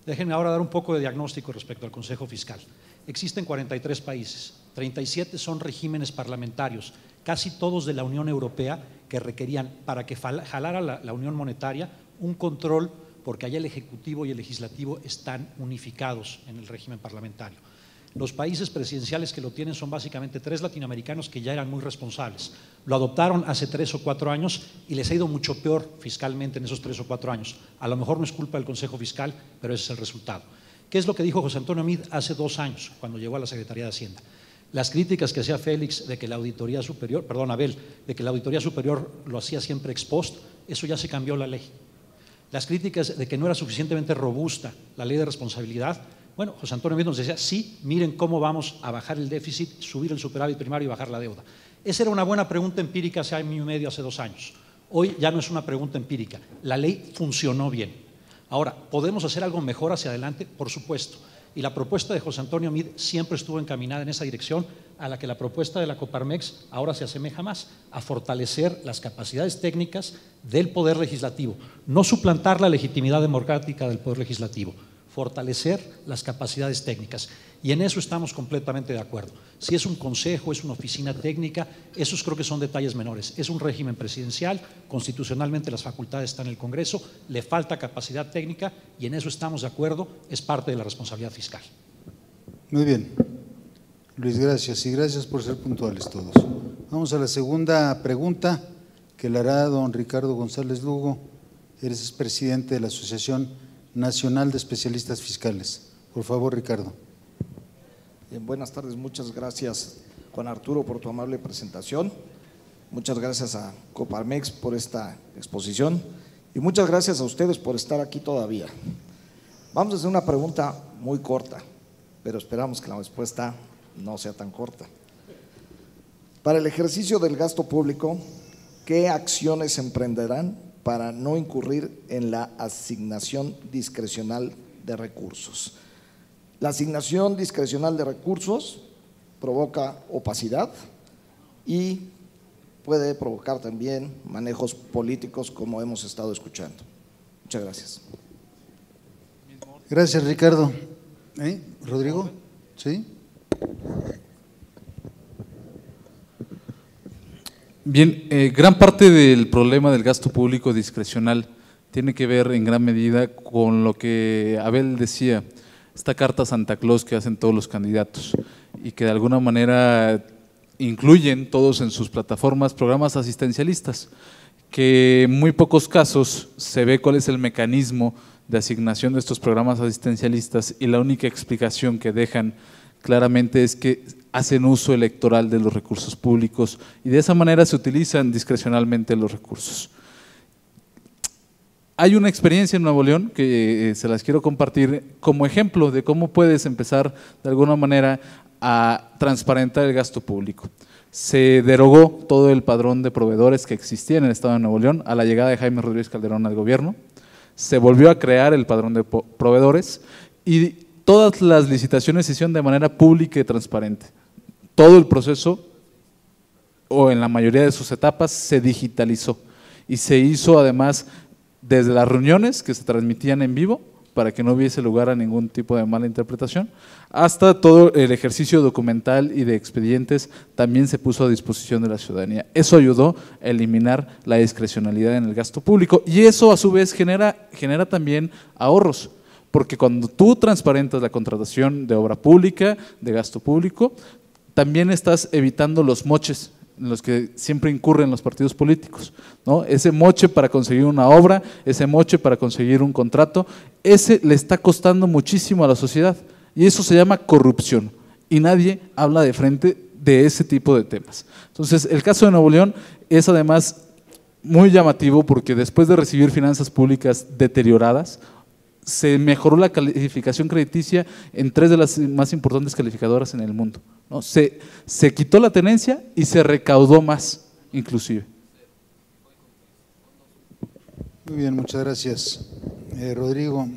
Déjenme ahora dar un poco de diagnóstico respecto al Consejo Fiscal. Existen 43 países, 37 son regímenes parlamentarios, casi todos de la Unión Europea, que requerían, para que jalara la Unión Monetaria, un control, porque allá el Ejecutivo y el Legislativo están unificados en el régimen parlamentario. Los países presidenciales que lo tienen son básicamente 3 latinoamericanos que ya eran muy responsables. Lo adoptaron hace 3 o 4 años y les ha ido mucho peor fiscalmente en esos 3 o 4 años. A lo mejor no es culpa del Consejo Fiscal, pero ese es el resultado. ¿Qué es lo que dijo José Antonio Meade hace 2 años, cuando llegó a la Secretaría de Hacienda? Las críticas que hacía Félix de que la Auditoría Superior, perdón, Abel, de que la Auditoría Superior lo hacía siempre ex post, eso ya se cambió la ley. Las críticas de que no era suficientemente robusta la ley de responsabilidad, bueno, José Antonio Meade nos decía, sí, miren cómo vamos a bajar el déficit, subir el superávit primario y bajar la deuda. Esa era una buena pregunta empírica hace año y medio, hace 2 años. Hoy ya no es una pregunta empírica, la ley funcionó bien. Ahora, ¿podemos hacer algo mejor hacia adelante? Por supuesto. Y la propuesta de José Antonio Meade siempre estuvo encaminada en esa dirección, a la que la propuesta de la Coparmex ahora se asemeja más, a fortalecer las capacidades técnicas del Poder Legislativo, no suplantar la legitimidad democrática del Poder Legislativo, fortalecer las capacidades técnicas. Y en eso estamos completamente de acuerdo. Si es un consejo, es una oficina técnica, esos creo que son detalles menores. Es un régimen presidencial, constitucionalmente las facultades están en el Congreso, le falta capacidad técnica y en eso estamos de acuerdo, es parte de la responsabilidad fiscal. Muy bien. Luis, gracias y gracias por ser puntuales todos. Vamos a la segunda pregunta que le hará don Ricardo González Lugo. Eres presidente de la Asociación Nacional de Especialistas Fiscales. Por favor, Ricardo. Bien, buenas tardes, muchas gracias Juan Arturo por tu amable presentación, muchas gracias a Coparmex por esta exposición y muchas gracias a ustedes por estar aquí todavía. Vamos a hacer una pregunta muy corta, pero esperamos que la respuesta no sea tan corta. Para el ejercicio del gasto público, ¿qué acciones se emprenderán para no incurrir en la asignación discrecional de recursos? La asignación discrecional de recursos provoca opacidad y puede provocar también manejos políticos como hemos estado escuchando. Muchas gracias. Gracias, Ricardo. ¿Rodrigo? ¿Sí? Bien, gran parte del problema del gasto público discrecional tiene que ver en gran medida con lo que Abel decía, esta carta Santa Claus que hacen todos los candidatos y que de alguna manera incluyen todos en sus plataformas programas asistencialistas, que en muy pocos casos se ve cuál es el mecanismo de asignación de estos programas asistencialistas y la única explicación que dejan claramente es que hacen uso electoral de los recursos públicos y de esa manera se utilizan discrecionalmente los recursos. Hay una experiencia en Nuevo León que se las quiero compartir como ejemplo de cómo puedes empezar de alguna manera a transparentar el gasto público. Se derogó todo el padrón de proveedores que existía en el estado de Nuevo León a la llegada de Jaime Rodríguez Calderón al gobierno. Se volvió a crear el padrón de proveedores y todas las licitaciones se hicieron de manera pública y transparente. Todo el proceso, o en la mayoría de sus etapas, se digitalizó y se hizo además desde las reuniones que se transmitían en vivo para que no hubiese lugar a ningún tipo de mala interpretación, hasta todo el ejercicio documental y de expedientes también se puso a disposición de la ciudadanía. Eso ayudó a eliminar la discrecionalidad en el gasto público y eso a su vez genera también ahorros, porque cuando tú transparentas la contratación de obra pública, de gasto público, también estás evitando los moches en los que siempre incurren los partidos políticos, ¿no? Ese moche para conseguir una obra, ese moche para conseguir un contrato, ese le está costando muchísimo a la sociedad y eso se llama corrupción y nadie habla de frente de ese tipo de temas. Entonces, el caso de Nuevo León es además muy llamativo porque después de recibir finanzas públicas deterioradas, se mejoró la calificación crediticia en 3 de las más importantes calificadoras en el mundo, ¿no? Se quitó la tenencia y se recaudó más, inclusive. Muy bien, muchas gracias. Rodrigo,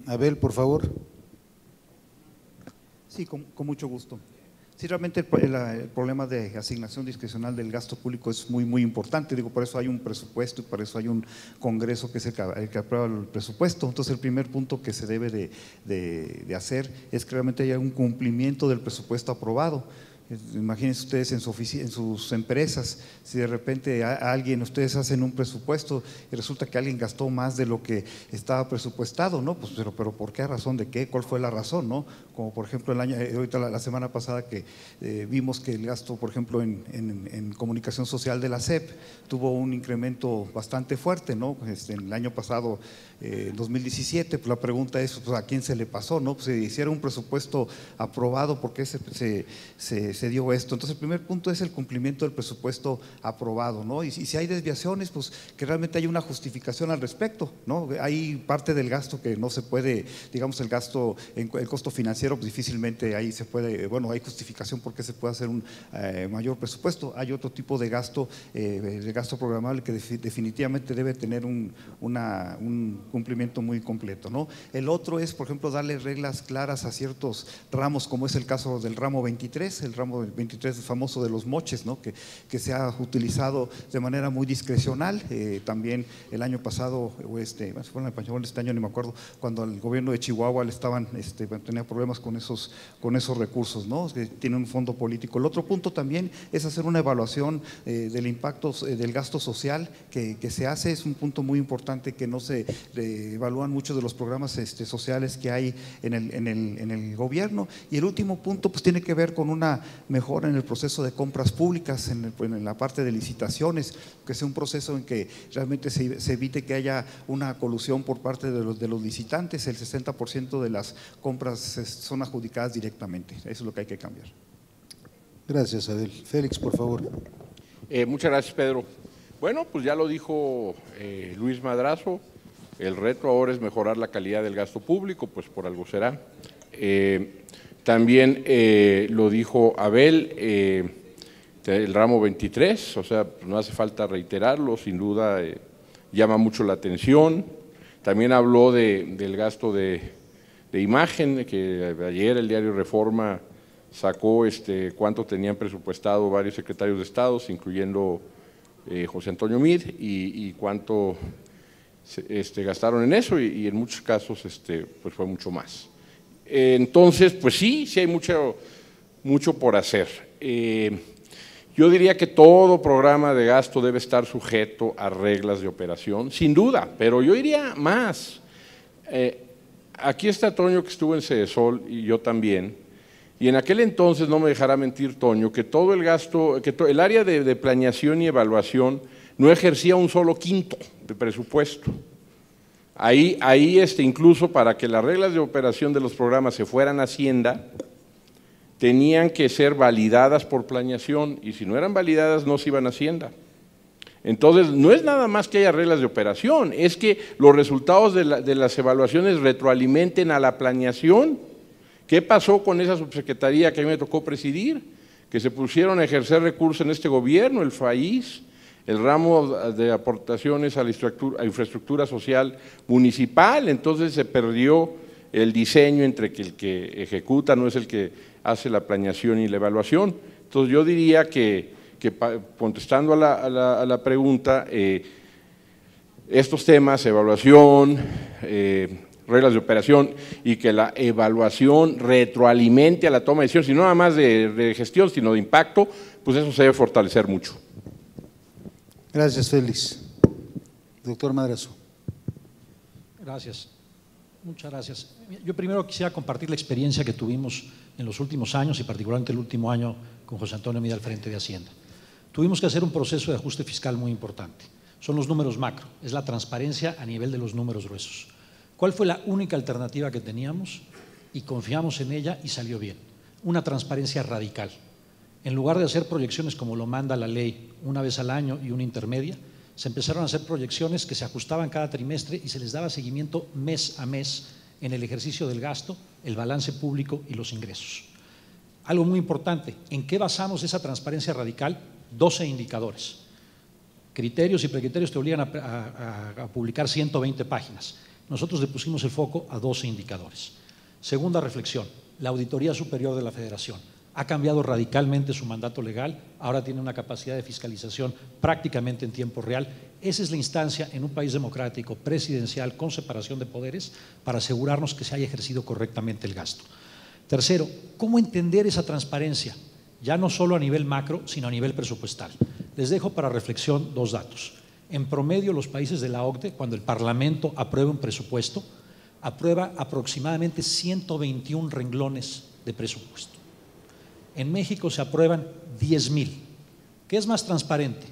Abel, por favor. Sí, con mucho gusto. Sí, realmente el problema de asignación discrecional del gasto público es muy importante, digo, por eso hay un presupuesto y por eso hay un Congreso que es el que aprueba el presupuesto. Entonces el primer punto que se debe de hacer es que realmente haya un cumplimiento del presupuesto aprobado. Imagínense ustedes en su en sus empresas, si de repente ustedes hacen un presupuesto y resulta que alguien gastó más de lo que estaba presupuestado, ¿no? Pues, pero ¿por qué? ¿A razón de qué? ¿Cuál fue la razón, no? Como por ejemplo ahorita la semana pasada que vimos que el gasto, por ejemplo, en comunicación social de la SEP tuvo un incremento bastante fuerte, ¿no? El año pasado, 2017, pues la pregunta es, pues, ¿a quién se le pasó, no? Pues se hiciera un presupuesto aprobado, ¿por qué se dio esto? Entonces el primer punto es el cumplimiento del presupuesto aprobado, ¿no? Y si hay desviaciones, pues que realmente haya una justificación al respecto, ¿no? Hay parte del gasto que no se puede, digamos el gasto, el costo financiero, pues difícilmente ahí se puede, bueno, hay justificación porque se puede hacer un mayor presupuesto. Hay otro tipo de gasto programable que definitivamente debe tener un cumplimiento muy completo, ¿no? El otro es, por ejemplo, darle reglas claras a ciertos ramos, como es el caso del ramo 23, el ramo 23 famoso de los moches, ¿no? que se ha utilizado de manera muy discrecional. También el año pasado, este año ni me acuerdo, cuando el gobierno de Chihuahua tenía problemas con esos recursos, ¿no? Que tiene un fondo político. El otro punto también es hacer una evaluación del impacto del gasto social que se hace. Es un punto muy importante que no se evalúan muchos de los programas sociales que hay en el gobierno. Y el último punto pues tiene que ver con una mejora en el proceso de compras públicas, en la parte de licitaciones, que sea un proceso en que realmente se evite que haya una colusión por parte de los licitantes. El 60% de las compras son adjudicadas directamente. Eso es lo que hay que cambiar. Gracias, Adel. Félix, por favor. Muchas gracias, Pedro. Bueno, pues ya lo dijo Luis Madrazo, el reto ahora es mejorar la calidad del gasto público, pues por algo será. También lo dijo Abel, el ramo 23, o sea, pues no hace falta reiterarlo, sin duda llama mucho la atención. También habló del gasto de imagen, que ayer el diario Reforma sacó cuánto tenían presupuestado varios secretarios de Estado, incluyendo José Antonio Meade, y cuánto gastaron en eso, y en muchos casos pues fue mucho más. Entonces, pues sí hay mucho por hacer. Yo diría que todo programa de gasto debe estar sujeto a reglas de operación, sin duda, pero yo diría más. Aquí está Toño, que estuvo en Cedesol, y yo también, y en aquel entonces, no me dejará mentir Toño, que todo el gasto, el área de planeación y evaluación no ejercía un solo quinto de presupuesto. Ahí incluso para que las reglas de operación de los programas se fueran a Hacienda, tenían que ser validadas por planeación, y si no eran validadas no se iban a Hacienda. Entonces, no es nada más que haya reglas de operación, es que los resultados de las evaluaciones retroalimenten a la planeación. ¿Qué pasó con esa subsecretaría que a mí me tocó presidir? Que se pusieron a ejercer recursos en este gobierno, el FAIS, el ramo de aportaciones a la infraestructura social municipal. Entonces se perdió el diseño entre que el que ejecuta no es el que hace la planeación y la evaluación. Entonces yo diría que contestando a la pregunta, estos temas, evaluación, reglas de operación, y que la evaluación retroalimente a la toma de decisiones, y no nada más de gestión, sino de impacto, pues eso se debe fortalecer mucho. Gracias, Félix. Doctor Madrazo. Gracias. Muchas gracias. Yo primero quisiera compartir la experiencia que tuvimos en los últimos años, y particularmente el último año con José Antonio Meade al frente de Hacienda. Tuvimos que hacer un proceso de ajuste fiscal muy importante. Son los números macro, es la transparencia a nivel de los números gruesos. ¿Cuál fue la única alternativa que teníamos? Y confiamos en ella y salió bien. Una transparencia radical. En lugar de hacer proyecciones como lo manda la ley, una vez al año y una intermedia, se empezaron a hacer proyecciones que se ajustaban cada trimestre y se les daba seguimiento mes a mes en el ejercicio del gasto, el balance público y los ingresos. Algo muy importante, ¿en qué basamos esa transparencia radical? 12 indicadores. Criterios y precriterios te obligan a publicar 120 páginas. Nosotros le pusimos el foco a 12 indicadores. Segunda reflexión, la Auditoría Superior de la Federación ha cambiado radicalmente su mandato legal, ahora tiene una capacidad de fiscalización prácticamente en tiempo real. Esa es la instancia en un país democrático, presidencial, con separación de poderes, para asegurarnos que se haya ejercido correctamente el gasto. Tercero, ¿cómo entender esa transparencia? ya no solo a nivel macro, sino a nivel presupuestal. Les dejo para reflexión dos datos. En promedio, los países de la OCDE, cuando el Parlamento aprueba un presupuesto, aprueba aproximadamente 121 renglones de presupuesto. En México se aprueban 10,000. ¿Qué es más transparente?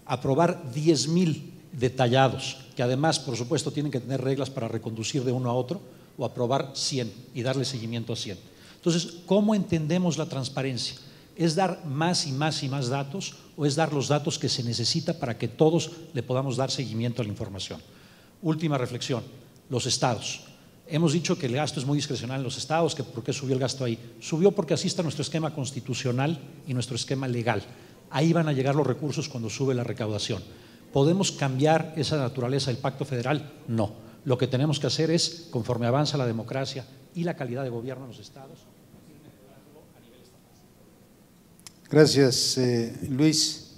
Aprobar 10,000 detallados, que además, por supuesto, tienen que tener reglas para reconducir de uno a otro, o aprobar 100 y darle seguimiento a 100. Entonces, ¿cómo entendemos la transparencia? ¿Es dar más y más y más datos o es dar los datos que se necesita para que todos le podamos dar seguimiento a la información? Última reflexión, los estados. Hemos dicho que el gasto es muy discrecional en los estados, que ¿por qué subió el gasto ahí? Subió porque así está nuestro esquema constitucional y nuestro esquema legal. Ahí van a llegar los recursos cuando sube la recaudación. ¿Podemos cambiar esa naturaleza del pacto federal? No. Lo que tenemos que hacer es, conforme avanza la democracia y la calidad de gobierno en los estados, gracias, Luis.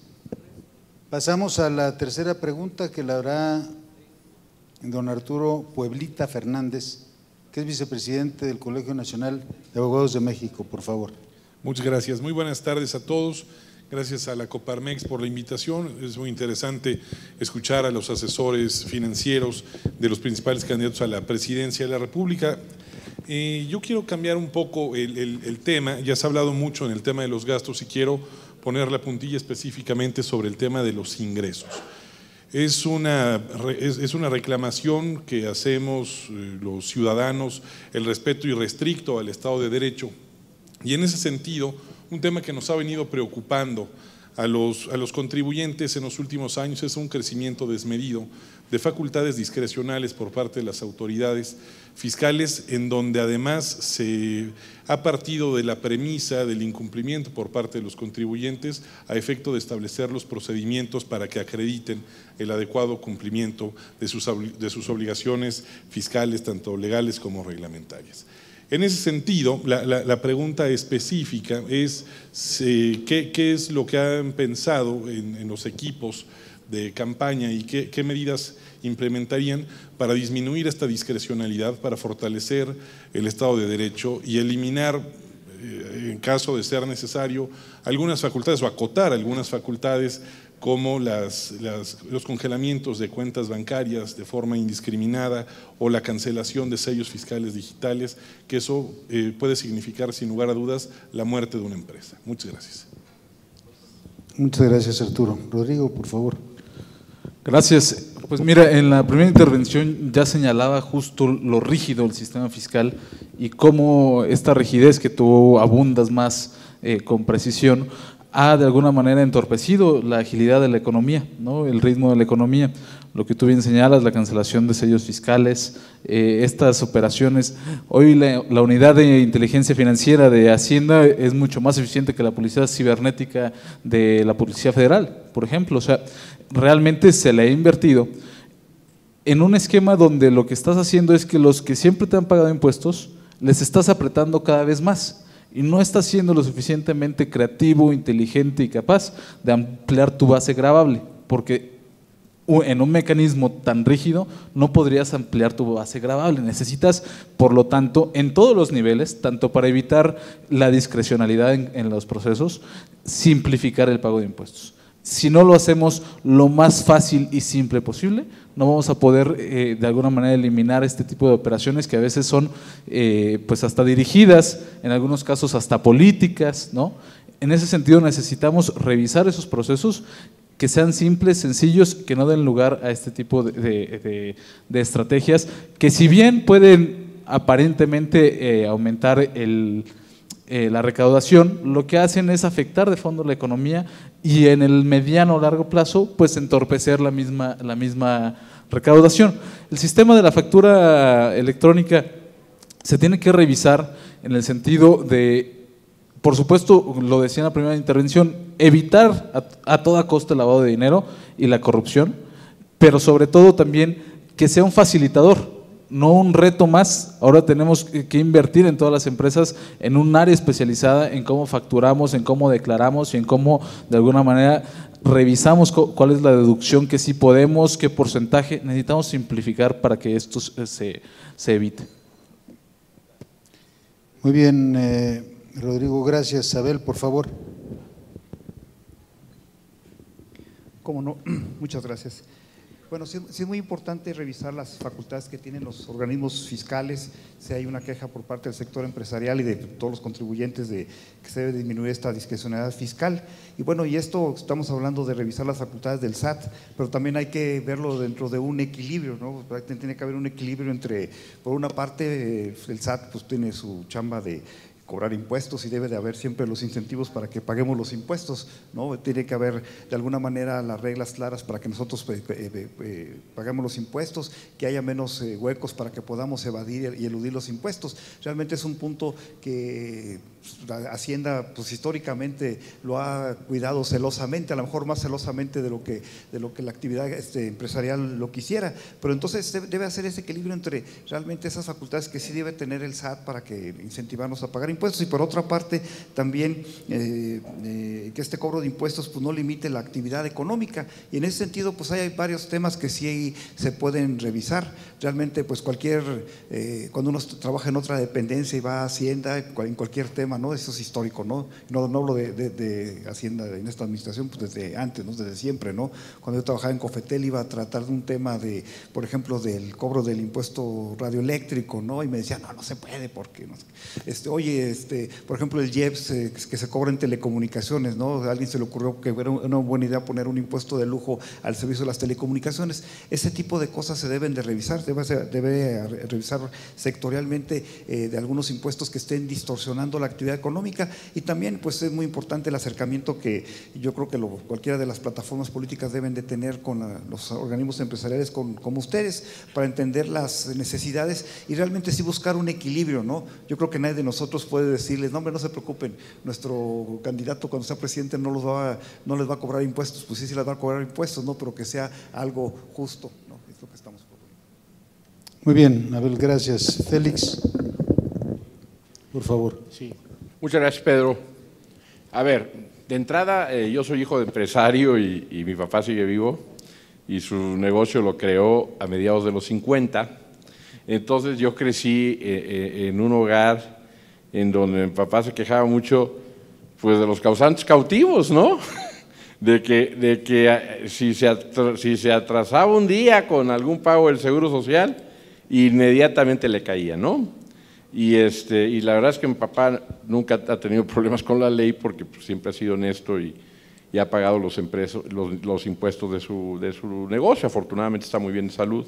Pasamos a la tercera pregunta que la hará don Arturo Pueblita Fernández, que es vicepresidente del Colegio Nacional de Abogados de México, por favor. Muchas gracias. Muy buenas tardes a todos. Gracias a la Coparmex por la invitación. Es muy interesante escuchar a los asesores financieros de los principales candidatos a la presidencia de la República. Yo quiero cambiar un poco el tema. Ya se ha hablado mucho en el tema de los gastos y quiero poner la puntilla específicamente sobre el tema de los ingresos. Es una reclamación que hacemos los ciudadanos, el respeto irrestricto al Estado de Derecho. Y en ese sentido, un tema que nos ha venido preocupando a los contribuyentes en los últimos años es un crecimiento desmedido de facultades discrecionales por parte de las autoridades fiscales, en donde además se ha partido de la premisa del incumplimiento por parte de los contribuyentes a efecto de establecer los procedimientos para que acrediten el adecuado cumplimiento de sus obligaciones fiscales, tanto legales como reglamentarias. En ese sentido, la pregunta específica es ¿qué es lo que han pensado en los equipos de campaña y qué medidas implementarían para disminuir esta discrecionalidad, para fortalecer el Estado de Derecho y eliminar, en caso de ser necesario, algunas facultades o acotar algunas facultades como los congelamientos de cuentas bancarias de forma indiscriminada o la cancelación de sellos fiscales digitales, que eso puede significar sin lugar a dudas la muerte de una empresa. Muchas gracias. Muchas gracias, Arturo. Rodrigo, por favor. Gracias. Pues mira, en la primera intervención ya señalaba justo lo rígido del sistema fiscal y cómo esta rigidez que tú abundas más con precisión ha de alguna manera entorpecido la agilidad de la economía, ¿no? El ritmo de la economía. Lo que tú bien señalas, la cancelación de sellos fiscales, estas operaciones. Hoy la unidad de inteligencia financiera de Hacienda es mucho más eficiente que la policía cibernética de la Policía Federal, por ejemplo. O sea, realmente se le ha invertido en un esquema donde lo que estás haciendo es que los que siempre te han pagado impuestos, les estás apretando cada vez más. Y no estás siendo lo suficientemente creativo, inteligente y capaz de ampliar tu base gravable, porque en un mecanismo tan rígido no podrías ampliar tu base gravable. Necesitas, por lo tanto, en todos los niveles, tanto para evitar la discrecionalidad en los procesos, simplificar el pago de impuestos. Si no lo hacemos lo más fácil y simple posible, no vamos a poder de alguna manera eliminar este tipo de operaciones que a veces son pues hasta dirigidas, en algunos casos hasta políticas, ¿no? En ese sentido necesitamos revisar esos procesos que sean simples, sencillos, que no den lugar a este tipo de estrategias que, si bien pueden aparentemente aumentar la recaudación, lo que hacen es afectar de fondo la economía y en el mediano o largo plazo pues entorpecer la misma recaudación. El sistema de la factura electrónica se tiene que revisar en el sentido de, por supuesto, lo decía en la primera intervención, evitar a toda costa el lavado de dinero y la corrupción, pero sobre todo también que sea un facilitador, no un reto más. Ahora tenemos que invertir en todas las empresas en un área especializada en cómo facturamos, en cómo declaramos y en cómo de alguna manera revisamos cuál es la deducción que sí podemos, qué porcentaje. Necesitamos simplificar para que esto se evite. Muy bien, Rodrigo, gracias. Abel, por favor. Cómo no, muchas gracias. Bueno, sí es muy importante revisar las facultades que tienen los organismos fiscales, si hay una queja por parte del sector empresarial y de todos los contribuyentes de que se debe disminuir esta discrecionalidad fiscal. Y bueno, y esto estamos hablando de revisar las facultades del SAT, pero también hay que verlo dentro de un equilibrio, ¿no? Tiene que haber un equilibrio entre, por una parte, el SAT pues tiene su chamba de cobrar impuestos y debe de haber siempre los incentivos para que paguemos los impuestos, ¿no? Tiene que haber de alguna manera las reglas claras para que nosotros paguemos los impuestos, que haya menos huecos para que podamos evadir y eludir los impuestos. Realmente es un punto que Hacienda pues históricamente lo ha cuidado celosamente, a lo mejor más celosamente de lo que la actividad empresarial lo quisiera, pero entonces debe hacer ese equilibrio entre realmente esas facultades que sí debe tener el SAT para que incentivarnos a pagar impuestos, y por otra parte también que este cobro de impuestos pues no limite la actividad económica, y en ese sentido pues hay varios temas que sí se pueden revisar. Realmente pues cuando uno trabaja en otra dependencia y va a Hacienda en cualquier tema, ¿no? Eso es histórico, ¿no? No hablo de Hacienda en esta administración, pues desde antes, ¿no? Desde siempre, ¿no? Cuando yo trabajaba en Cofetel iba a tratar de un tema de, por ejemplo, del cobro del impuesto radioeléctrico, ¿no? Y me decían, no se puede porque, no sé. Oye, por ejemplo, el IEPS que se cobra en telecomunicaciones, ¿no? A alguien se le ocurrió que era una buena idea poner un impuesto de lujo al servicio de las telecomunicaciones. Ese tipo de cosas se deben de revisar, debe revisar sectorialmente de algunos impuestos que estén distorsionando la actividad económica, y también pues es muy importante el acercamiento que yo creo que cualquiera de las plataformas políticas deben de tener con los organismos empresariales como ustedes, para entender las necesidades y realmente sí buscar un equilibrio, ¿no? Yo creo que nadie de nosotros puede decirles, no hombre, no se preocupen, nuestro candidato cuando sea presidente no les va a cobrar impuestos, pues sí les va a cobrar impuestos, ¿no? Pero que sea algo justo, ¿no? Es lo que estamos proponiendo. Muy bien, Abel, gracias. Félix, por favor. Sí. Muchas gracias, Pedro. A ver, de entrada, yo soy hijo de empresario y mi papá sigue vivo y su negocio lo creó a mediados de los 50. Entonces yo crecí en un hogar en donde mi papá se quejaba mucho pues de los causantes cautivos, ¿no? De que si se atrasaba un día con algún pago del Seguro Social, inmediatamente le caía, ¿no? Y la verdad es que mi papá nunca ha tenido problemas con la ley porque pues, siempre ha sido honesto y ha pagado los impuestos de su negocio. Afortunadamente está muy bien de salud.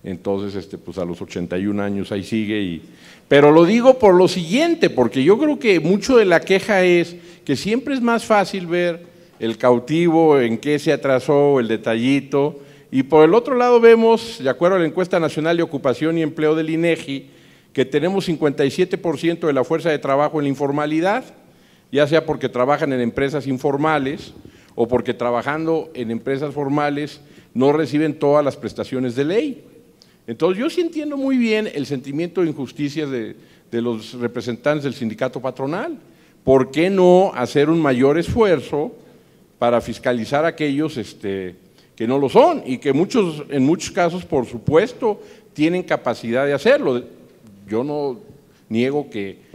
Entonces, pues a los 81 años ahí sigue. Pero lo digo por lo siguiente, porque yo creo que mucho de la queja es que siempre es más fácil ver el cautivo, en qué se atrasó, el detallito. Y por el otro lado vemos, de acuerdo a la encuesta nacional de ocupación y empleo del INEGI, que tenemos 57% de la fuerza de trabajo en la informalidad, ya sea porque trabajan en empresas informales o porque trabajando en empresas formales no reciben todas las prestaciones de ley. Entonces yo sí entiendo muy bien el sentimiento de injusticia de los representantes del sindicato patronal. ¿Por qué no hacer un mayor esfuerzo para fiscalizar a aquellos que no lo son y que en muchos casos, por supuesto, tienen capacidad de hacerlo? Yo no niego que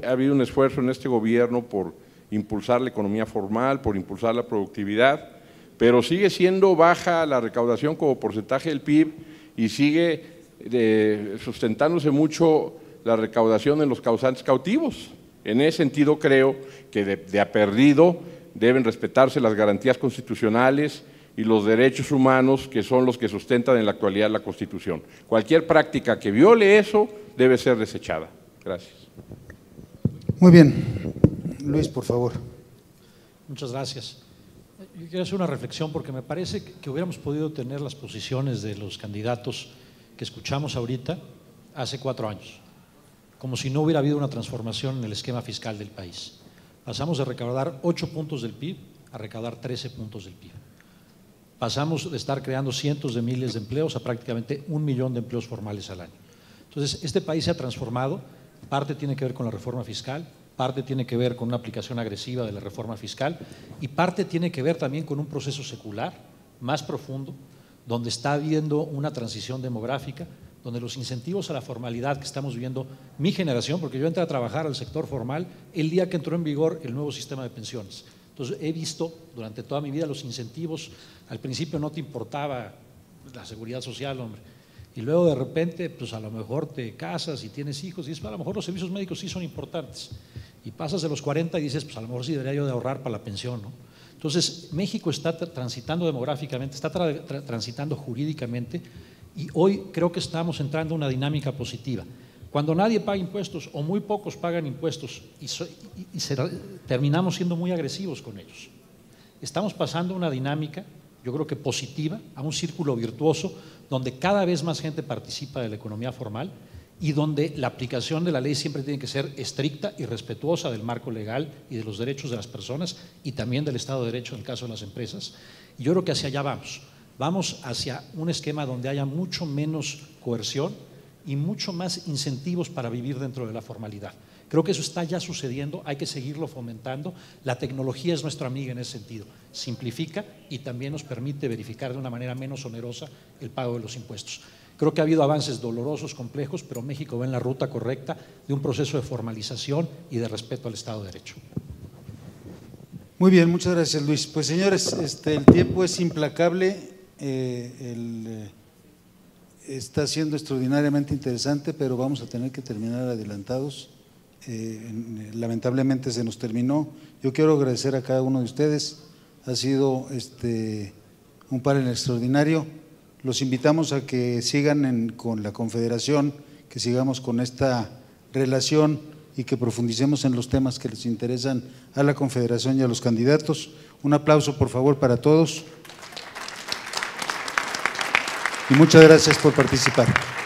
ha habido un esfuerzo en este gobierno por impulsar la economía formal, por impulsar la productividad, pero sigue siendo baja la recaudación como porcentaje del PIB y sigue sustentándose mucho la recaudación en los causantes cautivos. En ese sentido creo que de a perdido deben respetarse las garantías constitucionales y los derechos humanos que son los que sustentan en la actualidad la Constitución. Cualquier práctica que viole eso debe ser desechada. Gracias. Muy bien. Luis, por favor. Muchas gracias. Yo quiero hacer una reflexión porque me parece que hubiéramos podido tener las posiciones de los candidatos que escuchamos ahorita hace 4 años, como si no hubiera habido una transformación en el esquema fiscal del país. Pasamos de recaudar 8 puntos del PIB a recaudar 13 puntos del PIB. Pasamos de estar creando cientos de miles de empleos a prácticamente 1 millón de empleos formales al año. Entonces, este país se ha transformado, parte tiene que ver con la reforma fiscal, parte tiene que ver con una aplicación agresiva de la reforma fiscal y parte tiene que ver también con un proceso secular más profundo, donde está habiendo una transición demográfica, donde los incentivos a la formalidad que estamos viviendo mi generación, porque yo entré a trabajar al sector formal el día que entró en vigor el nuevo sistema de pensiones. Entonces he visto durante toda mi vida los incentivos. Al principio no te importaba la seguridad social, hombre, y luego de repente pues a lo mejor te casas y tienes hijos y dices, a lo mejor los servicios médicos sí son importantes, y pasas de los 40 y dices, pues a lo mejor sí debería yo de ahorrar para la pensión, ¿no? Entonces México está transitando demográficamente, está transitando jurídicamente, y hoy creo que estamos entrando en una dinámica positiva. Cuando nadie paga impuestos o muy pocos pagan impuestos terminamos siendo muy agresivos con ellos. Estamos pasando una dinámica, yo creo que positiva, a un círculo virtuoso donde cada vez más gente participa de la economía formal y donde la aplicación de la ley siempre tiene que ser estricta y respetuosa del marco legal y de los derechos de las personas y también del Estado de Derecho en el caso de las empresas. Y yo creo que hacia allá vamos. Vamos hacia un esquema donde haya mucho menos coerción y mucho más incentivos para vivir dentro de la formalidad. Creo que eso está ya sucediendo, hay que seguirlo fomentando. La tecnología es nuestra amiga en ese sentido, simplifica y también nos permite verificar de una manera menos onerosa el pago de los impuestos. Creo que ha habido avances dolorosos, complejos, pero México va en la ruta correcta de un proceso de formalización y de respeto al Estado de Derecho. Muy bien, muchas gracias, Luis. Pues señores, el tiempo es implacable, está siendo extraordinariamente interesante, pero vamos a tener que terminar adelantados. Lamentablemente se nos terminó. Yo quiero agradecer a cada uno de ustedes, ha sido un panel extraordinario. Los invitamos a que sigan con la Confederación, que sigamos con esta relación y que profundicemos en los temas que les interesan a la Confederación y a los candidatos. Un aplauso, por favor, para todos. Y muchas gracias por participar.